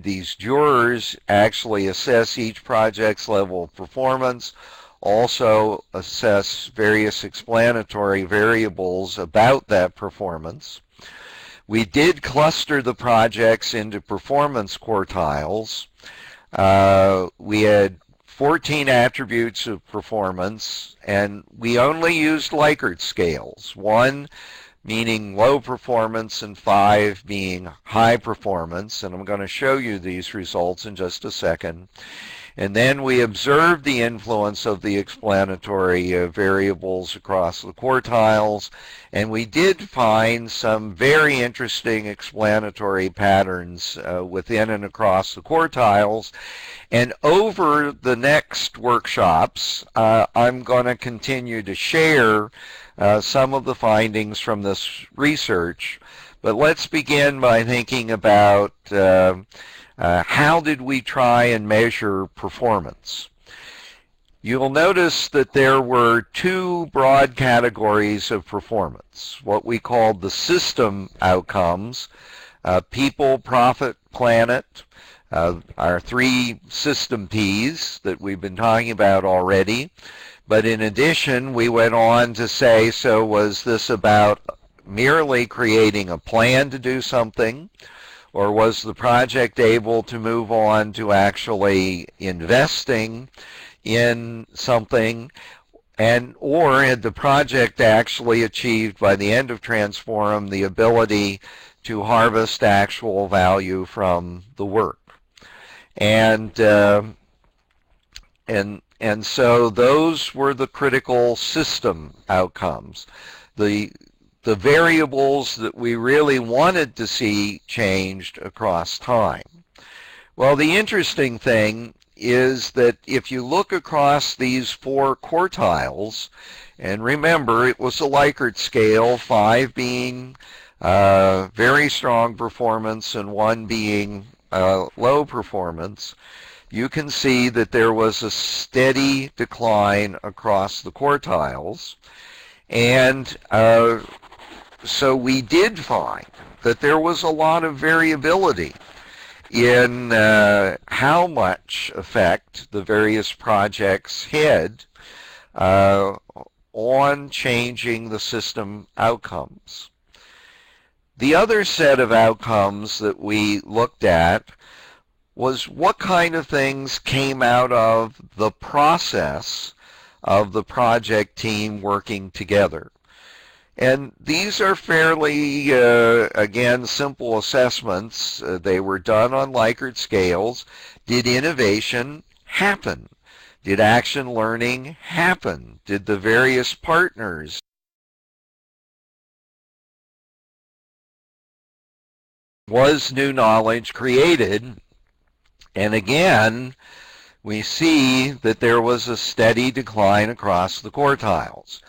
these jurors actually assess each project's level of performance, also assess various explanatory variables about that performance. We did cluster the projects into performance quartiles. We had 14 attributes of performance, and we only used Likert scales, 1 meaning low performance and 5 being high performance, and I'm going to show you these results in just a second. And then we observed the influence of the explanatory variables across the quartiles, and we did find some very interesting explanatory patterns within and across the quartiles. And over the next workshops, I'm going to continue to share some of the findings from this research. But let's begin by thinking about how did we try and measure performance. You'll notice that there were two broad categories of performance, what we called the system outcomes, people, profit, planet, our three system Ps that we've been talking about already. But in addition, we went on to say, so was this about merely creating a plan to do something, or was the project able to move on to actually investing in something, or had the project actually achieved by the end of Transforum the ability to harvest actual value from the work. And so those were the critical system outcomes. The variables that we really wanted to see changed across time. Well, the interesting thing is that if you look across these four quartiles, and remember it was a Likert scale, 5 being very strong performance and 1 being low performance, you can see that there was a steady decline across the quartiles. And so we did find that there was a lot of variability in how much effect the various projects had on changing the system outcomes. The other set of outcomes that we looked at was what kind of things came out of the process of the project team working together. And these are fairly, again, simple assessments. They were done on Likert scales. Did innovation happen? Did action learning happen? Did the various partners was new knowledge created? And again, we see that there was a steady decline across the quartiles.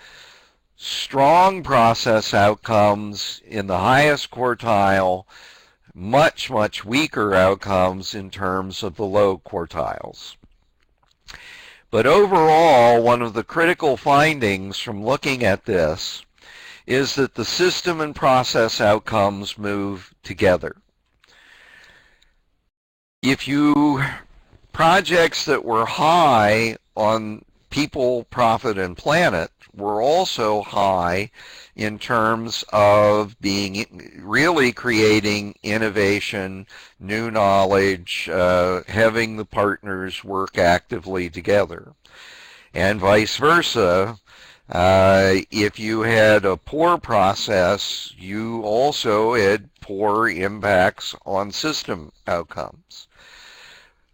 Strong process outcomes in the highest quartile, much, much weaker outcomes in terms of the low quartiles. But overall, one of the critical findings from looking at this is that the system and process outcomes move together. If you projects that were high on people, profit, and planet were also high in terms of being really creating innovation, new knowledge, having the partners work actively together. And vice versa, if you had a poor process, you also had poor impacts on system outcomes.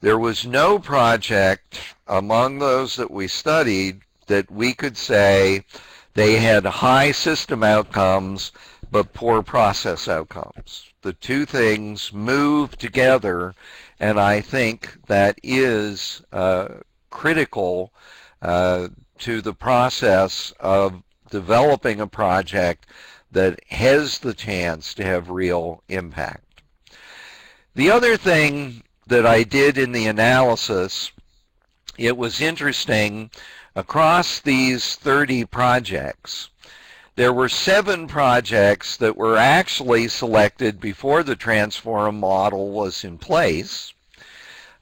There was no project among those that we studied that we could say they had high system outcomes but poor process outcomes. The two things move together, and I think that is critical to the process of developing a project that has the chance to have real impact. The other thing that I did in the analysis, it was interesting, across these 30 projects, there were 7 projects that were actually selected before the Transforum model was in place.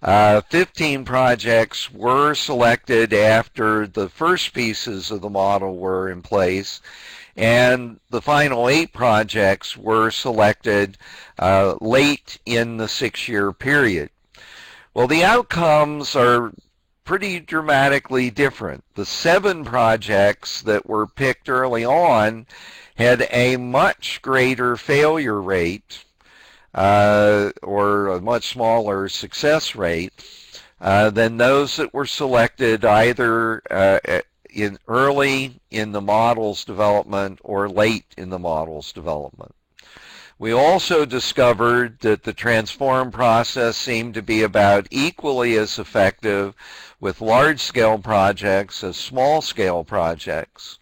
15 projects were selected after the first pieces of the model were in place, and the final 8 projects were selected late in the 6-year period. Well, the outcomes are pretty dramatically different. The 7 projects that were picked early on had a much greater failure rate or a much smaller success rate than those that were selected either early in the model's development or late in the model's development. We also discovered that the transform process seemed to be about equally as effective with large-scale projects as small-scale projects.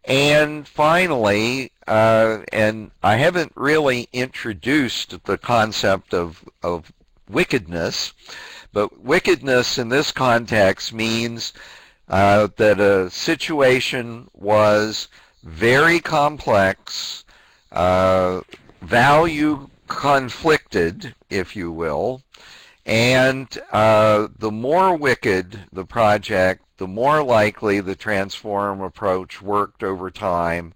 And finally, and I haven't really introduced the concept of wickedness, but wickedness in this context means that a situation was very complex, value conflicted, if you will, and the more wicked the project, the more likely the transform approach worked over time,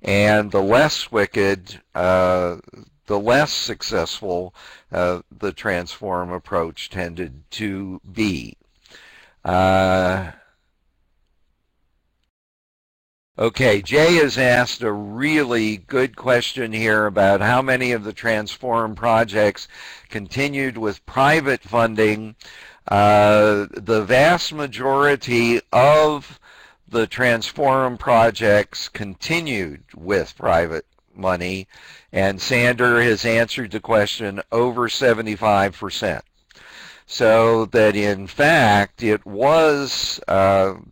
and the less wicked, the less successful the transform approach tended to be. Okay, Jay has asked a really good question here about how many of the transform projects continued with private funding. The vast majority of the transform projects continued with private money, and Sander has answered the question over 75%. So that in fact it was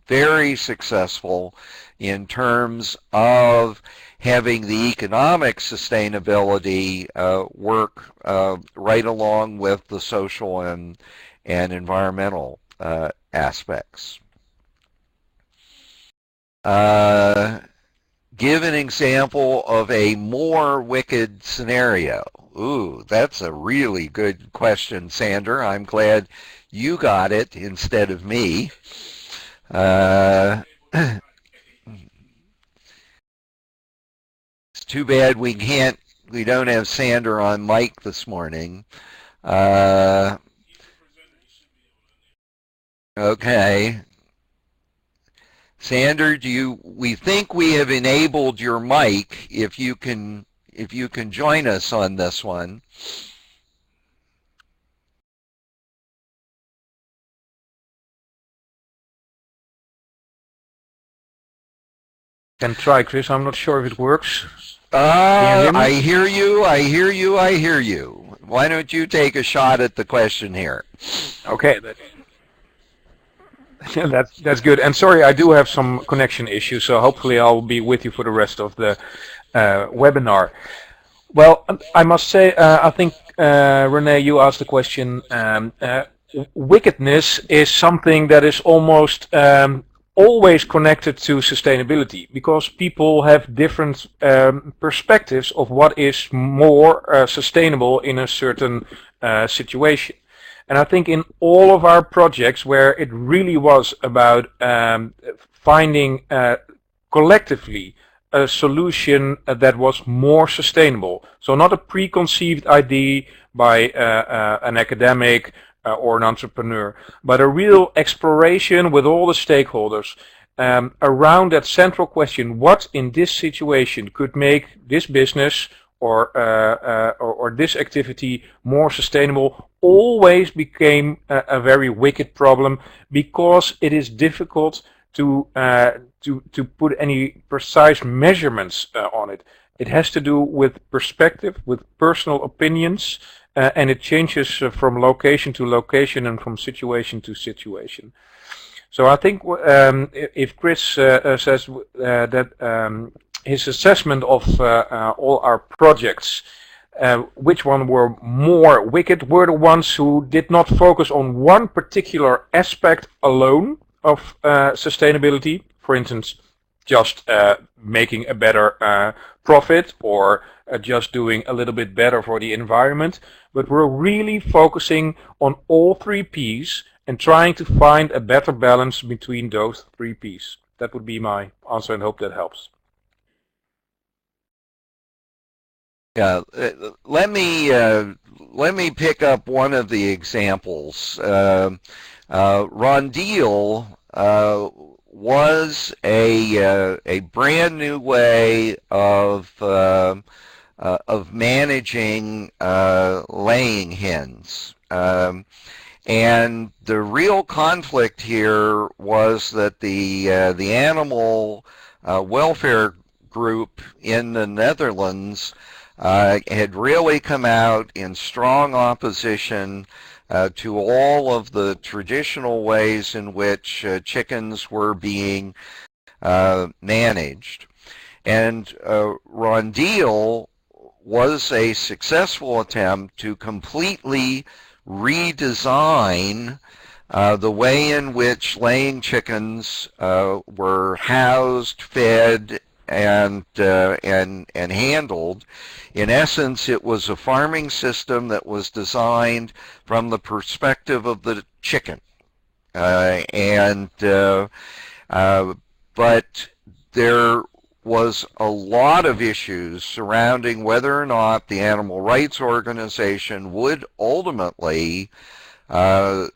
very successful in terms of having the economic sustainability work right along with the social and environmental aspects. Give an example of a more wicked scenario. Ooh, that's a really good question, Sander. I'm glad you got it instead of me. It's too bad we don't have Sander on mic this morning. Okay. Sander, we think we have enabled your mic if you can join us on this one. Can try, Chris. I'm not sure if it works. I hear you. Why don't you take a shot at the question here? Okay. That's good. And sorry, I do have some connection issues, so hopefully I'll be with you for the rest of the webinar. Well, I must say, I think, Renee, you asked the question. Wickedness is something that is almost always connected to sustainability, because people have different perspectives of what is more sustainable in a certain situation. And I think in all of our projects where it really was about finding collectively a solution that was more sustainable, so not a preconceived idea by an academic or an entrepreneur, but a real exploration with all the stakeholders around that central question: what in this situation could make this business or this activity more sustainable, always became a very wicked problem, because it is difficult to put any precise measurements on it. It has to do with perspective, with personal opinions, and it changes from location to location and from situation to situation. So I think if Chris says that his assessment of all our projects, which one were more wicked, were the ones who did not focus on one particular aspect alone of sustainability, for instance, just making a better profit, or just doing a little bit better for the environment, but we're really focusing on all three P's and trying to find a better balance between those three P's. That would be my answer, and hope that helps. Yeah, let me pick up one of the examples. Rondeal was a brand new way of managing laying hens, And the real conflict here was that the animal welfare group in the Netherlands had really come out in strong opposition to all of the traditional ways in which chickens were being managed. And Rondeal was a successful attempt to completely redesign the way in which laying chickens were housed, fed, and handled. In essence, it was a farming system that was designed from the perspective of the chicken, but there was a lot of issues surrounding whether or not the animal rights organization would ultimately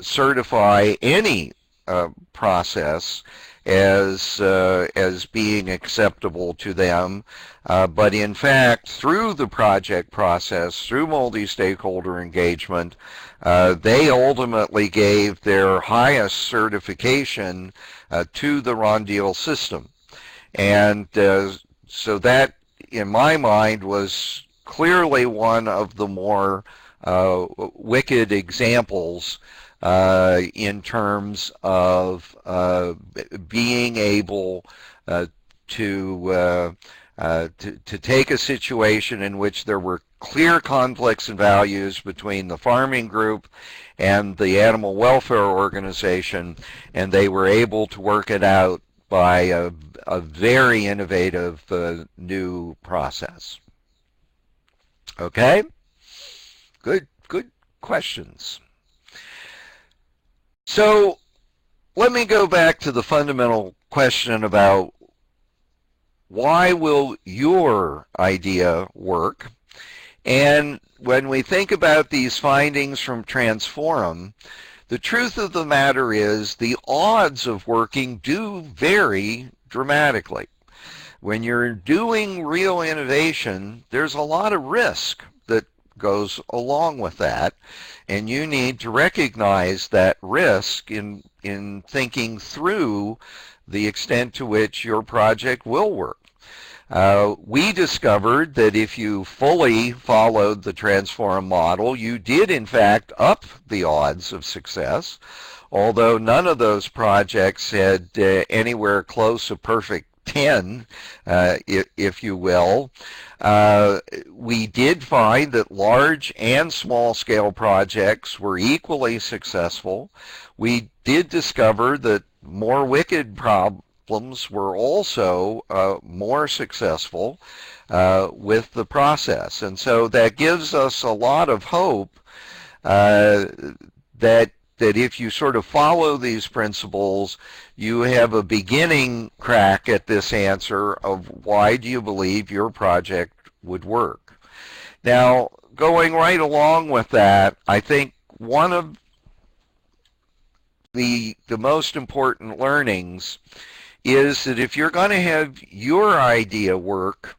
certify any process as being acceptable to them. But in fact, through the project process, through multi-stakeholder engagement, they ultimately gave their highest certification to the Rondeal system. And so that, in my mind, was clearly one of the more wicked examples in terms of being able to take a situation in which there were clear conflicts in values between the farming group and the animal welfare organization, and they were able to work it out by a very innovative new process. Okay? Good questions. So let me go back to the fundamental question about why will your idea work? And when we think about these findings from Transforum, the truth of the matter is the odds of working do vary dramatically. When you're doing real innovation, there's a lot of risk that goes along with that, and you need to recognize that risk in thinking through the extent to which your project will work. We discovered that if you fully followed the Transforum model, you did in fact up the odds of success, although none of those projects had anywhere close a perfect 10, if you will. We did find that large and small scale projects were equally successful. We did discover that more wicked problems were also more successful with the process. And so that gives us a lot of hope that if you sort of follow these principles, you have a beginning crack at this answer of why do you believe your project would work. Now, going right along with that, I think one of the most important learnings is that if you're going to have your idea work,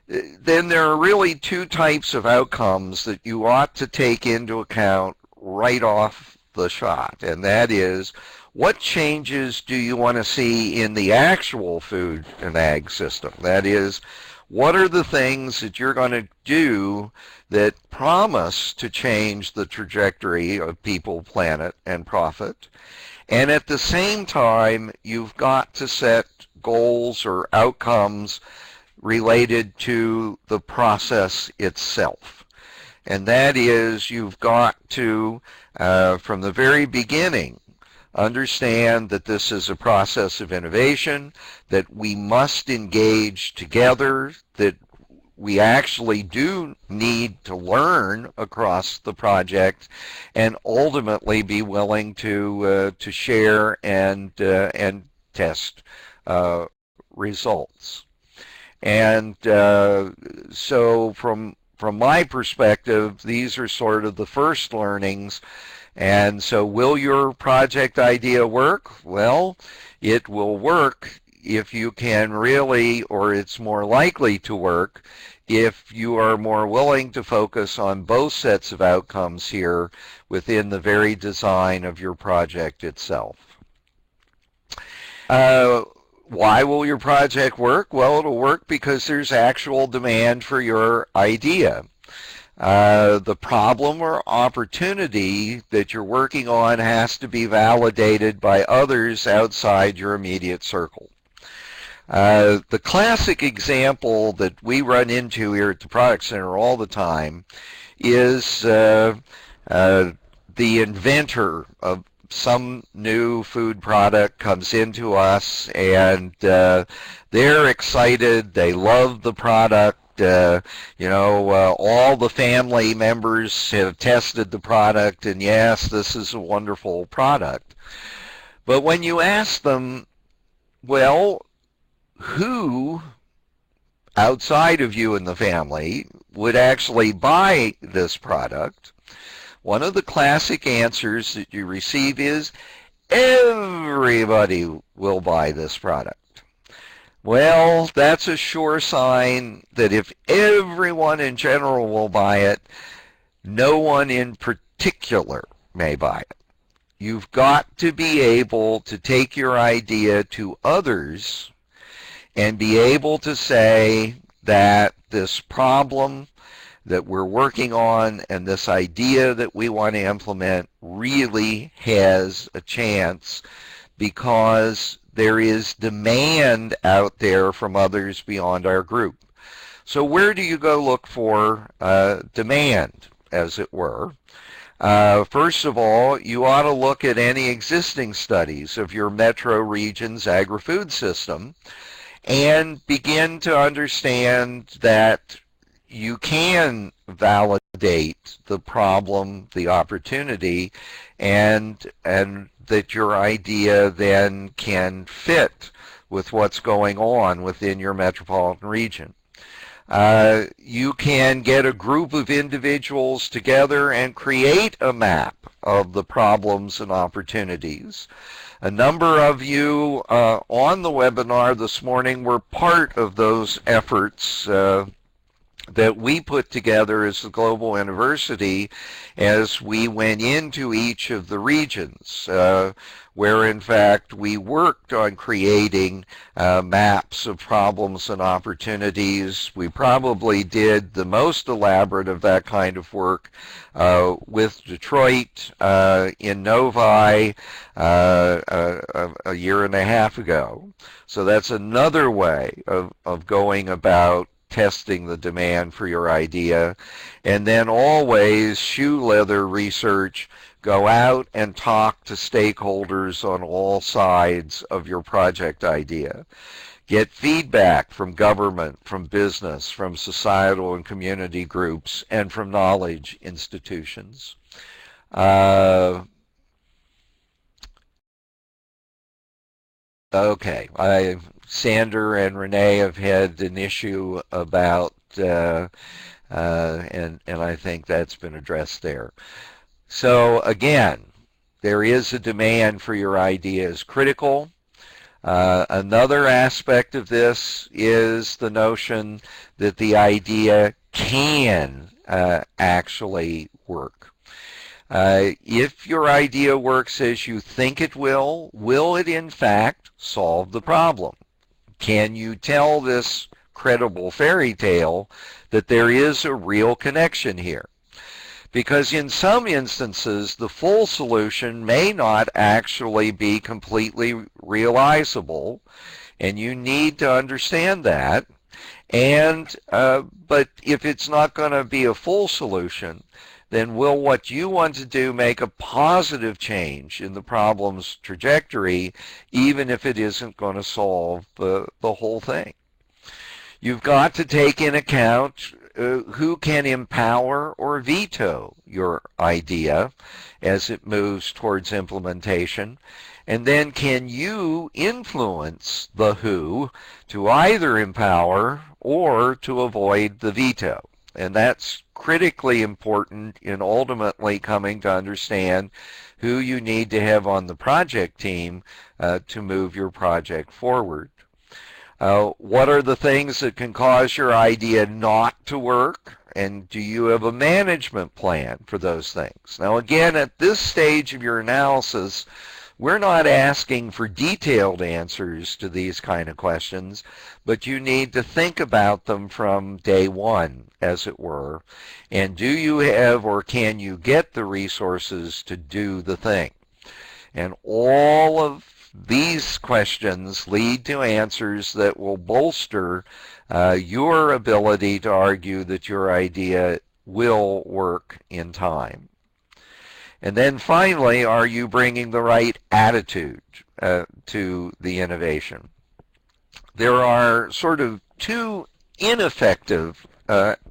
then there are really two types of outcomes that you ought to take into account right off the shot, and that is, what changes do you want to see in the actual food and ag system? That is, what are the things that you're going to do that promise to change the trajectory of people, planet, and profit? And at the same time, you've got to set goals or outcomes related to the process itself. And that is, you've got to, from the very beginning, understand that this is a process of innovation, that we must engage together, that we actually do need to learn across the project, and ultimately be willing to share and test results. And so from my perspective, these are sort of the first learnings. And so will your project idea work? Well, it will work if you can really, or it's more likely to work, if you are more willing to focus on both sets of outcomes here within the very design of your project itself. Why will your project work? Well, it'll work because there's actual demand for your idea. The problem or opportunity that you're working on has to be validated by others outside your immediate circle. The classic example that we run into here at the Product Center all the time is the inventor of some new food product comes into us, and they're excited. They love the product. All the family members have tested the product, and yes, this is a wonderful product. But when you ask them, well, who outside of you and the family would actually buy this product, one of the classic answers that you receive is, everybody will buy this product. Well, that's a sure sign that if everyone in general will buy it, no one in particular may buy it. You've got to be able to take your idea to others and be able to say that this problem that we're working on and this idea that we want to implement really has a chance because there is demand out there from others beyond our group. So where do you go look for demand, as it were? First of all, you ought to look at any existing studies of your metro region's agri-food system and begin to understand that you can validate the problem, the opportunity, and that your idea then can fit with what's going on within your metropolitan region. You can get a group of individuals together and create a map of the problems and opportunities. A number of you on the webinar this morning were part of those efforts that we put together as the Global Innoversity as we went into each of the regions, where in fact we worked on creating maps of problems and opportunities. We probably did the most elaborate of that kind of work with Detroit in Novi a year and a half ago. So that's another way of going about testing the demand for your idea. And then always shoe leather research, go out and talk to stakeholders on all sides of your project idea. Get feedback from government, from business, from societal and community groups, and from knowledge institutions. Okay, Sander and Renee have had an issue about, and I think that's been addressed there. So again, there is a demand for your idea is critical. Another aspect of this is the notion that the idea can actually work. If your idea works as you think it will it in fact solve the problem? Can you tell this credible fairy tale that there is a real connection here? Because in some instances, the full solution may not actually be completely realizable, and you need to understand that. And but if it's not going to be a full solution, then will what you want to do make a positive change in the problem's trajectory, even if it isn't going to solve the whole thing? You've got to take in account who can empower or veto your idea as it moves towards implementation, and then can you influence the who to either empower or to avoid the veto? And that's critically important in ultimately coming to understand who you need to have on the project team to move your project forward. What are the things that can cause your idea not to work? And do you have a management plan for those things? Now, again, at this stage of your analysis, we're not asking for detailed answers to these kind of questions, but you need to think about them from day one, as it were. And do you have or can you get the resources to do the thing? And all of these questions lead to answers that will bolster your ability to argue that your idea will work in time. And then finally, are you bringing the right attitude to the innovation? There are sort of two ineffective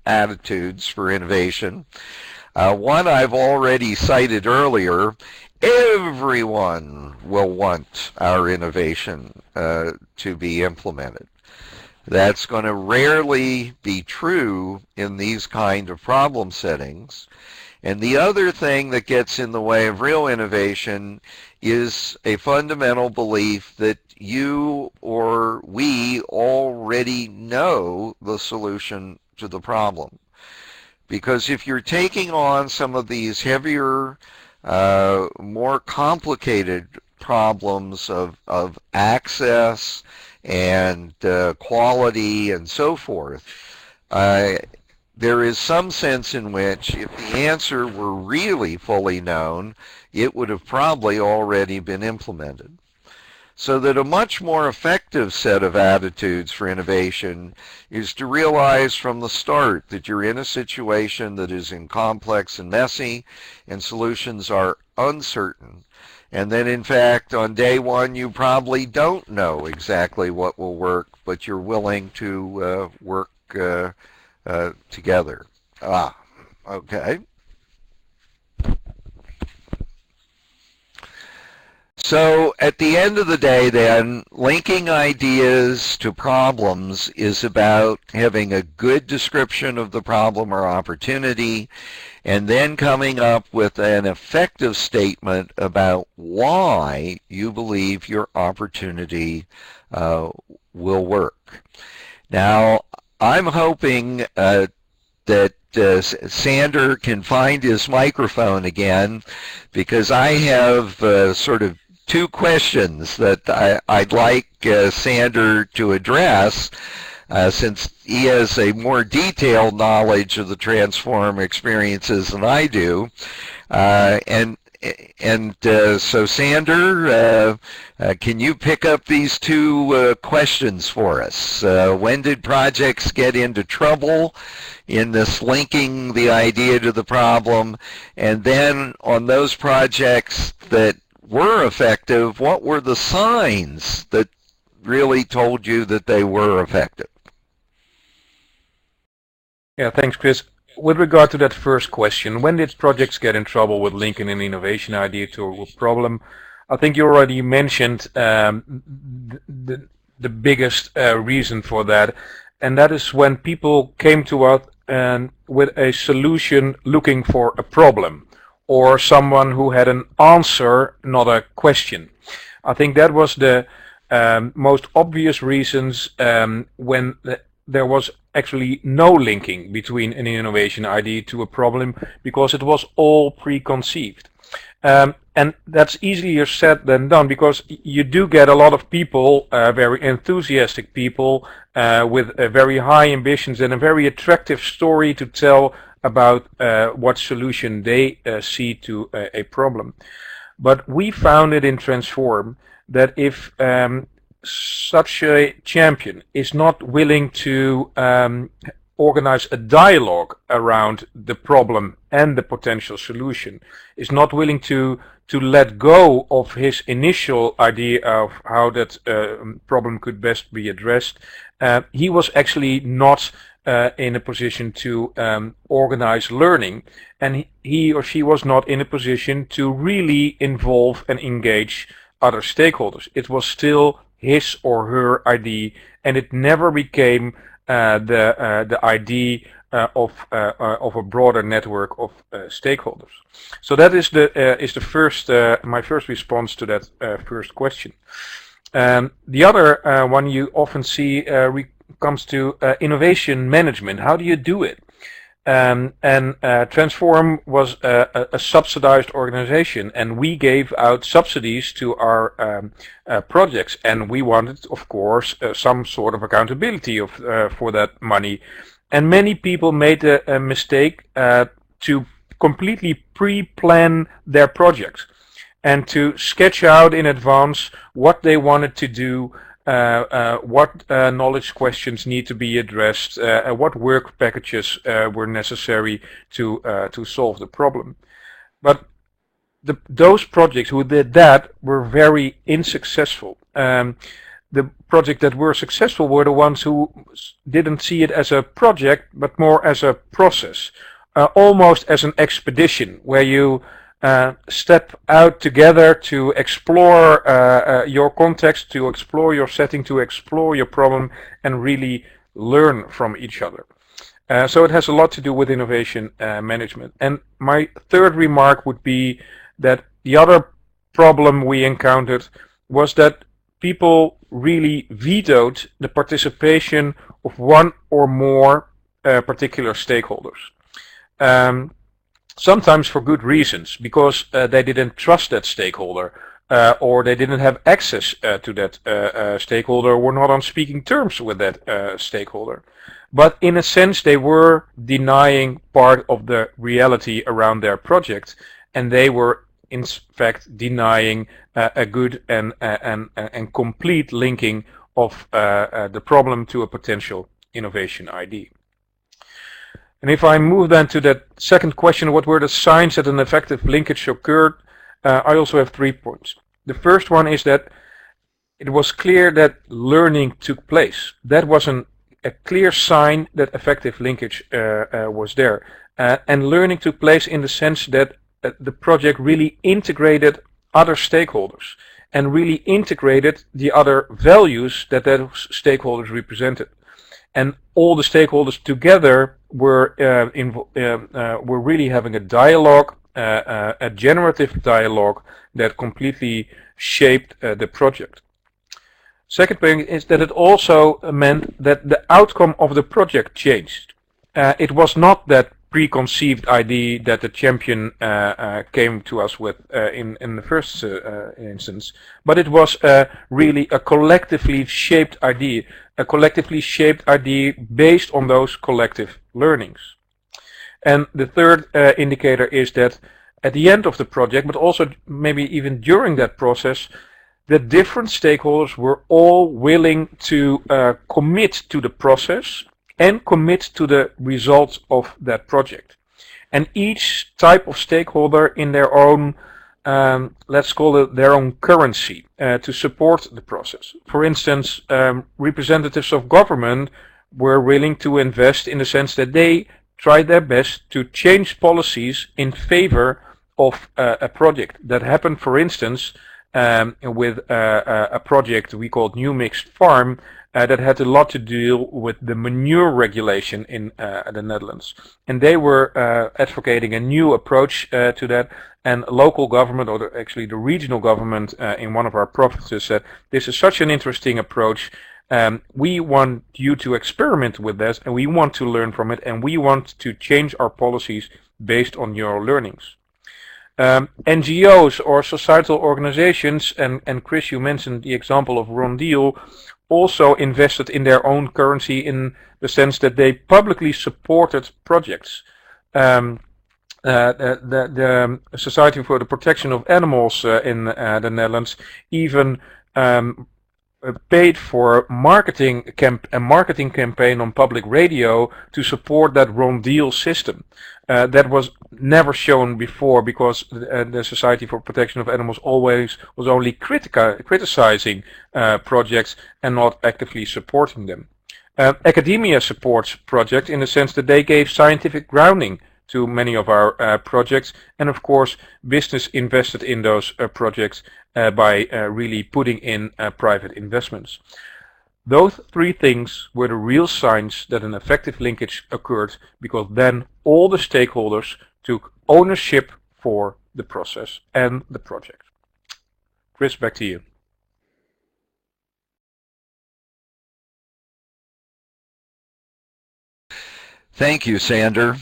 attitudes for innovation. One I've already cited earlier. Everyone will want our innovation to be implemented. That's going to rarely be true in these kind of problem settings. And the other thing that gets in the way of real innovation is a fundamental belief that you or we already know the solution to the problem. Because if you're taking on some of these heavier, more complicated problems of access and quality and so forth, there is some sense in which if the answer were really fully known, it would have probably already been implemented. So that a much more effective set of attitudes for innovation is to realize from the start that you're in a situation that is complex and messy and solutions are uncertain. And then in fact on day one you probably don't know exactly what will work, but you're willing to work together. Okay. So at the end of the day then, linking ideas to problems is about having a good description of the problem or opportunity and then coming up with an effective statement about why you believe your opportunity will work. Now, I'm hoping that Sander can find his microphone again, because I have sort of two questions that I'd like Sander to address, since he has a more detailed knowledge of the transform experiences than I do. So Sander, can you pick up these two questions for us? When did projects get into trouble in this linking the idea to the problem? And then on those projects that were effective, what were the signs that really told you that they were effective? Yeah, thanks, Chris. With regard to that first question, when did projects get in trouble with linking an innovation idea to a problem? I think you already mentioned the biggest reason for that, and that is when people came to us with a solution looking for a problem, or someone who had an answer, not a question. I think that was the most obvious reasons when there was actually no linking between an innovation idea to a problem, because it was all preconceived. And that's easier said than done, because you do get a lot of people, very enthusiastic people, with very high ambitions and a very attractive story to tell about what solution they see to a problem. But we found it in Transform that if such a champion is not willing to organize a dialogue around the problem and the potential solution, is not willing to let go of his initial idea of how that problem could best be addressed, he was actually not in a position to organize learning, and he or she was not in a position to really involve and engage other stakeholders. It was still his or her idea, and it never became the idea of a broader network of stakeholders. So that is the first my first response to that first question. The other one you often see comes to innovation management. How do you do it? Transform was a subsidized organization, and we gave out subsidies to our projects, and we wanted, of course, some sort of accountability for that money. And many people made a mistake to completely pre-plan their projects and to sketch out in advance what they wanted to do, what knowledge questions need to be addressed, what work packages were necessary to solve the problem. But those projects who did that were very unsuccessful. The projects that were successful were the ones who didn't see it as a project, but more as a process, almost as an expedition, where you step out together to explore your context, to explore your setting, to explore your problem, and really learn from each other. So it has a lot to do with innovation management. And my third remark would be that the other problem we encountered was that people really vetoed the participation of one or more particular stakeholders. Sometimes for good reasons, because they didn't trust that stakeholder, or they didn't have access to that stakeholder, or were not on speaking terms with that stakeholder. But in a sense, they were denying part of the reality around their project, and they were in fact denying a good and complete linking of the problem to a potential innovation idea. And if I move then to that second question, what were the signs that an effective linkage occurred? I also have 3 points. The first one is that it was clear that learning took place. That was a clear sign that effective linkage was there. And learning took place in the sense that the project really integrated other stakeholders and really integrated the other values that those stakeholders represented. And all the stakeholders together were really having a dialogue, a generative dialogue that completely shaped the project. Second thing is that it also meant that the outcome of the project changed. It was not that preconceived idea that the champion came to us with in the first instance, but it was really a collectively shaped idea, based on those collective learnings. And the third indicator is that at the end of the project, but also maybe even during that process, the different stakeholders were all willing to commit to the process and commit to the results of that project. And each type of stakeholder in their own, let's call it their own currency, to support the process. For instance, representatives of government were willing to invest in the sense that they tried their best to change policies in favor of a project. That happened, for instance, with a project we called New Mixed Farm, that had a lot to do with the manure regulation in the Netherlands. And they were advocating a new approach to that, and local government, or actually the regional government in one of our provinces, said, this is such an interesting approach, we want you to experiment with this, and we want to learn from it, and we want to change our policies based on your learnings. NGOs or societal organizations, and Chris, you mentioned the example of Ron Deal, also invested in their own currency in the sense that they publicly supported projects. The Society for the Protection of Animals in the Netherlands even paid for a marketing campaign on public radio to support that Ron Deal system. That was never shown before, because the Society for Protection of Animals always was only criticizing projects and not actively supporting them. Academia supports projects in the sense that they gave scientific grounding to many of our projects, and of course business invested in those projects by really putting in private investments. Those 3 things were the real signs that an effective linkage occurred, because then all the stakeholders took ownership for the process and the project. Chris, back to you. Thank you, Sander.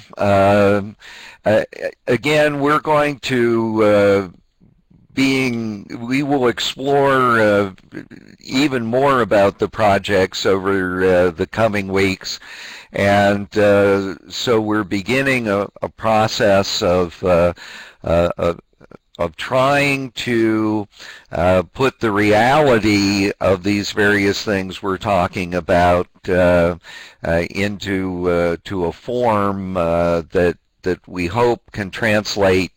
Again, we're going to we will explore even more about the projects over the coming weeks, and so we're beginning a process of trying to put the reality of these various things we're talking about into to a form that we hope can translate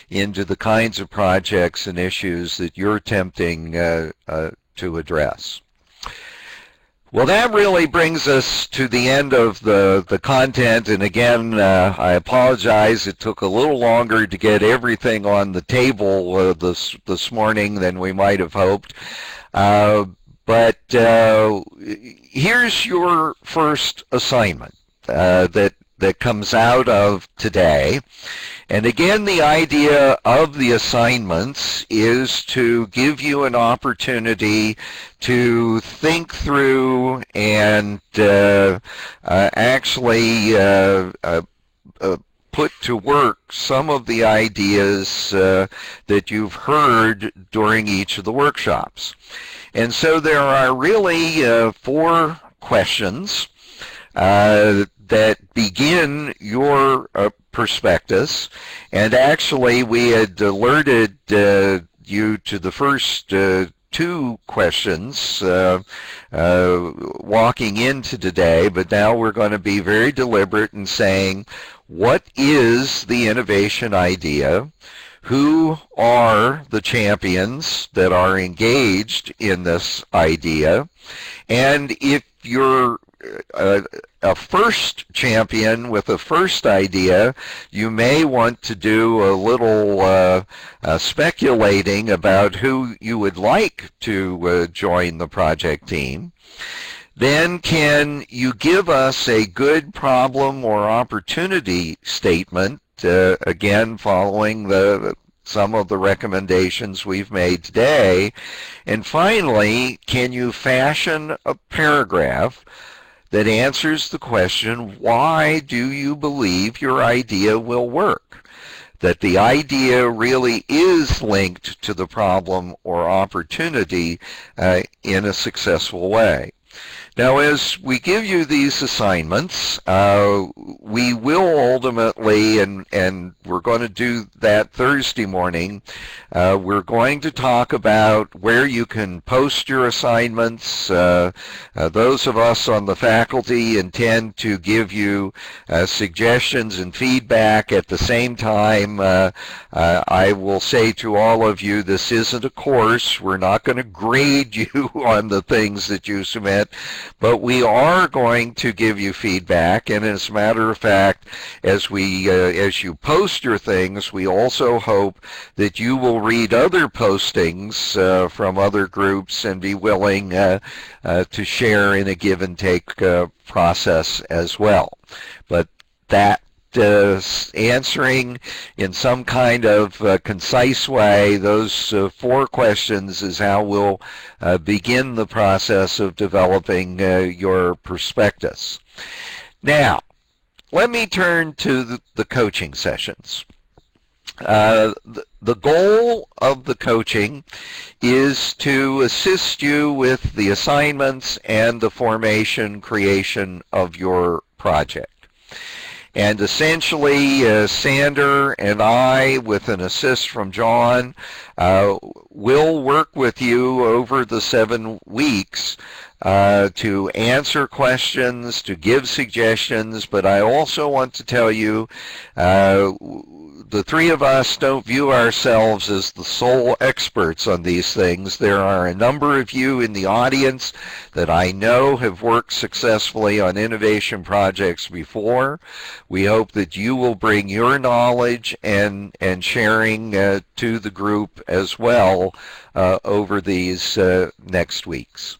into the kinds of projects and issues that you're attempting to address. Well, that really brings us to the end of the content, and again, I apologize. It took a little longer to get everything on the table this morning than we might have hoped. But here's your first assignment that comes out of today. And again, the idea of the assignments is to give you an opportunity to think through and actually put to work some of the ideas that you've heard during each of the workshops. And so there are really 4 questions that begin your prospectus, and actually we had alerted you to the first 2 questions walking into today, but now we're going to be very deliberate in saying, what is the innovation idea? Who are the champions that are engaged in this idea? And if you're a first champion with a first idea, you may want to do a little speculating about who you would like to join the project team. Then can you give us a good problem or opportunity statement, again following some of the recommendations we've made today? And finally, can you fashion a paragraph that answers the question, why do you believe your idea will work? That the idea really is linked to the problem or opportunity in a successful way. Now, as we give you these assignments, we will ultimately, and we're going to do that Thursday morning, we're going to talk about where you can post your assignments. Those of us on the faculty intend to give you suggestions and feedback. At the same time, I will say to all of you, this isn't a course. We're not going to grade you on the things that you submit, but we are going to give you feedback. And as a matter of fact, as you post your things, we also hope that you will read other postings from other groups and be willing to share in a give and take process as well. But that answering in some kind of concise way those 4 questions is how we'll begin the process of developing your prospectus. Now, let me turn to the coaching sessions. The goal of the coaching is to assist you with the assignments and the creation of your project. And essentially, Sander and I, with an assist from John, will work with you over the 7 weeks to answer questions, to give suggestions, but I also want to tell you the 3 of us don't view ourselves as the sole experts on these things. There are a number of you in the audience that I know have worked successfully on innovation projects before. We hope that you will bring your knowledge and sharing to the group as well over these next weeks.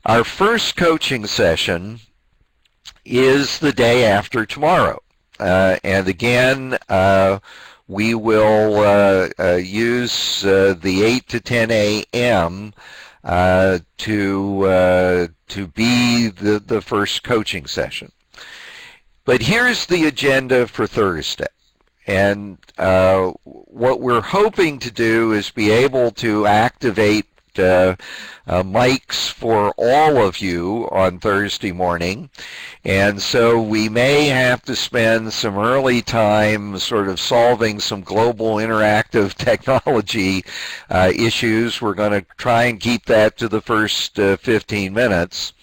Our first coaching session is the day after tomorrow. And again, we will use the 8 to 10 a.m. To be the first coaching session. But here's the agenda for Thursday. And what we're hoping to do is be able to activate mics for all of you on Thursday morning. And so we may have to spend some early time sort of solving some global interactive technology issues. We're going to try and keep that to the first 15 minutes.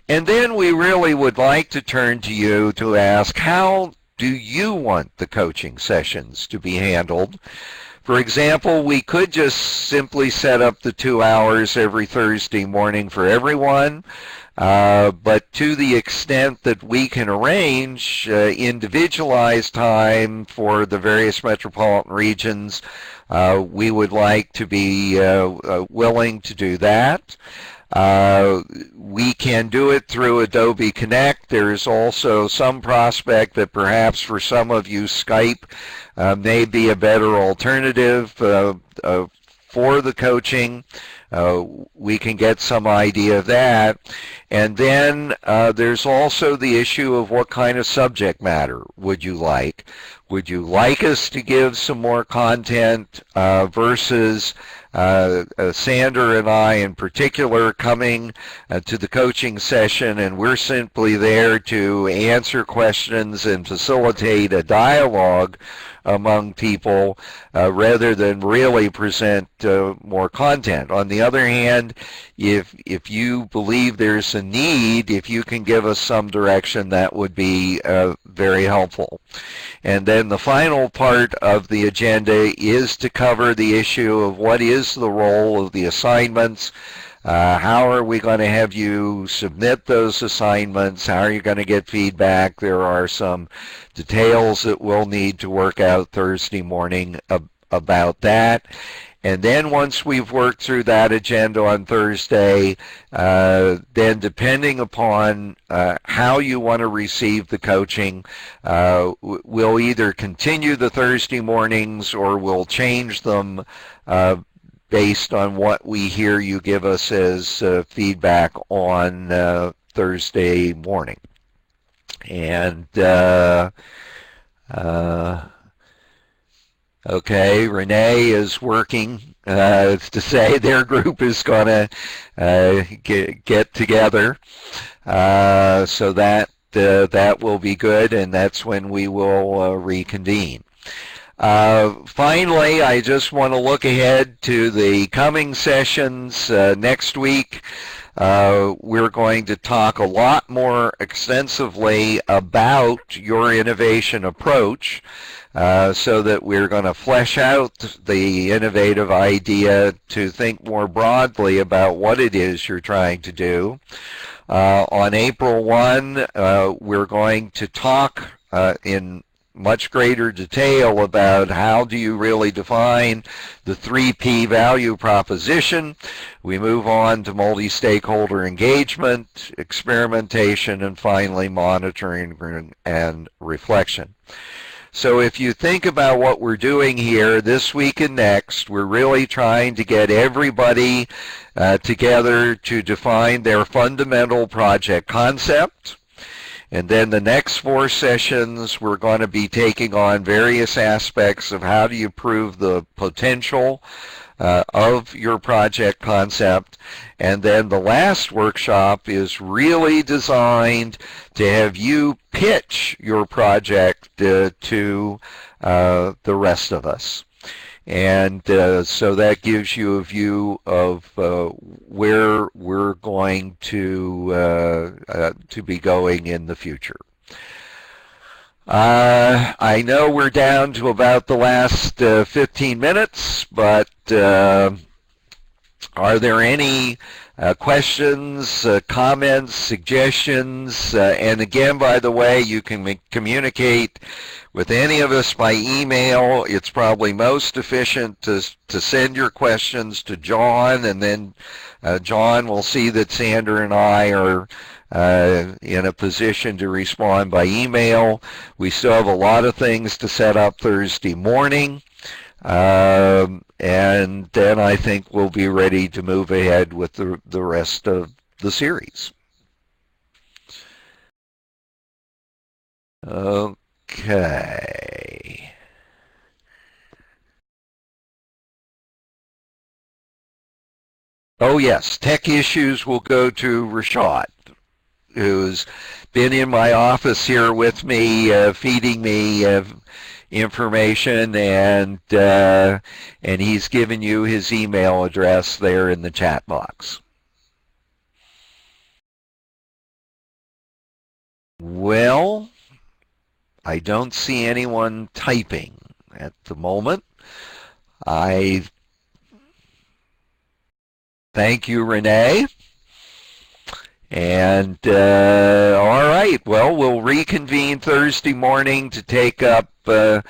And then we really would like to turn to you to ask, how do you want the coaching sessions to be handled? For example, we could just simply set up the 2 hours every Thursday morning for everyone, but to the extent that we can arrange individualized time for the various metropolitan regions, we would like to be willing to do that. We can do it through Adobe Connect. There's also some prospect that perhaps for some of you Skype may be a better alternative for the coaching. We can get some idea of that. And then there's also the issue of what kind of subject matter would you like? Would you like us to give some more content versus Sander and I in particular coming to the coaching session, and we're simply there to answer questions and facilitate a dialogue among people rather than really present more content. On the other hand, if you believe there's a need, if you can give us some direction, that would be very helpful. And then the final part of the agenda is to cover the issue of what is the role of the assignments. How are we going to have you submit those assignments? How are you going to get feedback? There are some details that we'll need to work out Thursday morning about that. And then once we've worked through that agenda on Thursday, then depending upon how you want to receive the coaching, we'll either continue the Thursday mornings or we'll change them based on what we hear you give us as feedback on Thursday morning. And okay, Renee is working to say their group is going to get together, so that will be good, and that's when we will reconvene. Finally, I just want to look ahead to the coming sessions next week. We're going to talk a lot more extensively about your innovation approach, so that we're going to flesh out the innovative idea to think more broadly about what it is you're trying to do. On April 1, we're going to talk in much greater detail about how do you really define the 3P value proposition. We move on to multi-stakeholder engagement, experimentation, and finally monitoring and reflection. So if you think about what we're doing here this week and next, we're really trying to get everybody together to define their fundamental project concept. And then the next 4 sessions, we're going to be taking on various aspects of how do you prove the potential of your project concept. And then the last workshop is really designed to have you pitch your project to the rest of us. And so that gives you a view of where we're going to be going in the future. I know we're down to about the last 15 minutes, but are there any questions, comments, suggestions? And again, by the way, you can communicate with any of us by email. It's probably most efficient to send your questions to John, and then John will see that Sander and I are in a position to respond by email. We still have a lot of things to set up Thursday morning. And then I think we'll be ready to move ahead with the rest of the series. Okay. Oh yes, tech issues will go to Rashad, who's been in my office here with me, feeding me information, and he's given you his email address there in the chat box. Well, I don't see anyone typing at the moment. I thank you, Renee. And all right, well, we'll reconvene Thursday morning to take up the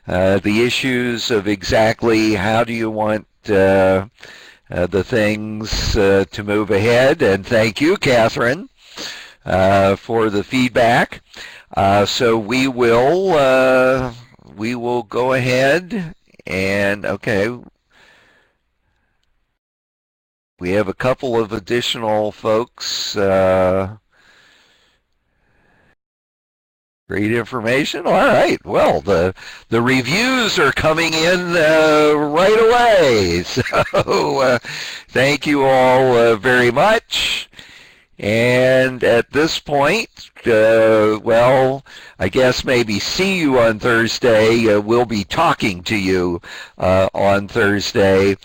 issues of exactly how do you want the things to move ahead. And thank you, Catherine, for the feedback. So we will go ahead and okay. We have a couple of additional folks. Great information. All right. Well, the reviews are coming in right away. So thank you all very much. And at this point, well, I guess maybe see you on Thursday. We'll be talking to you on Thursday.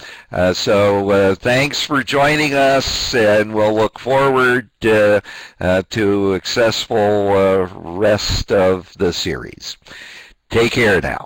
So thanks for joining us, and we'll look forward to successful rest of the series. Take care now.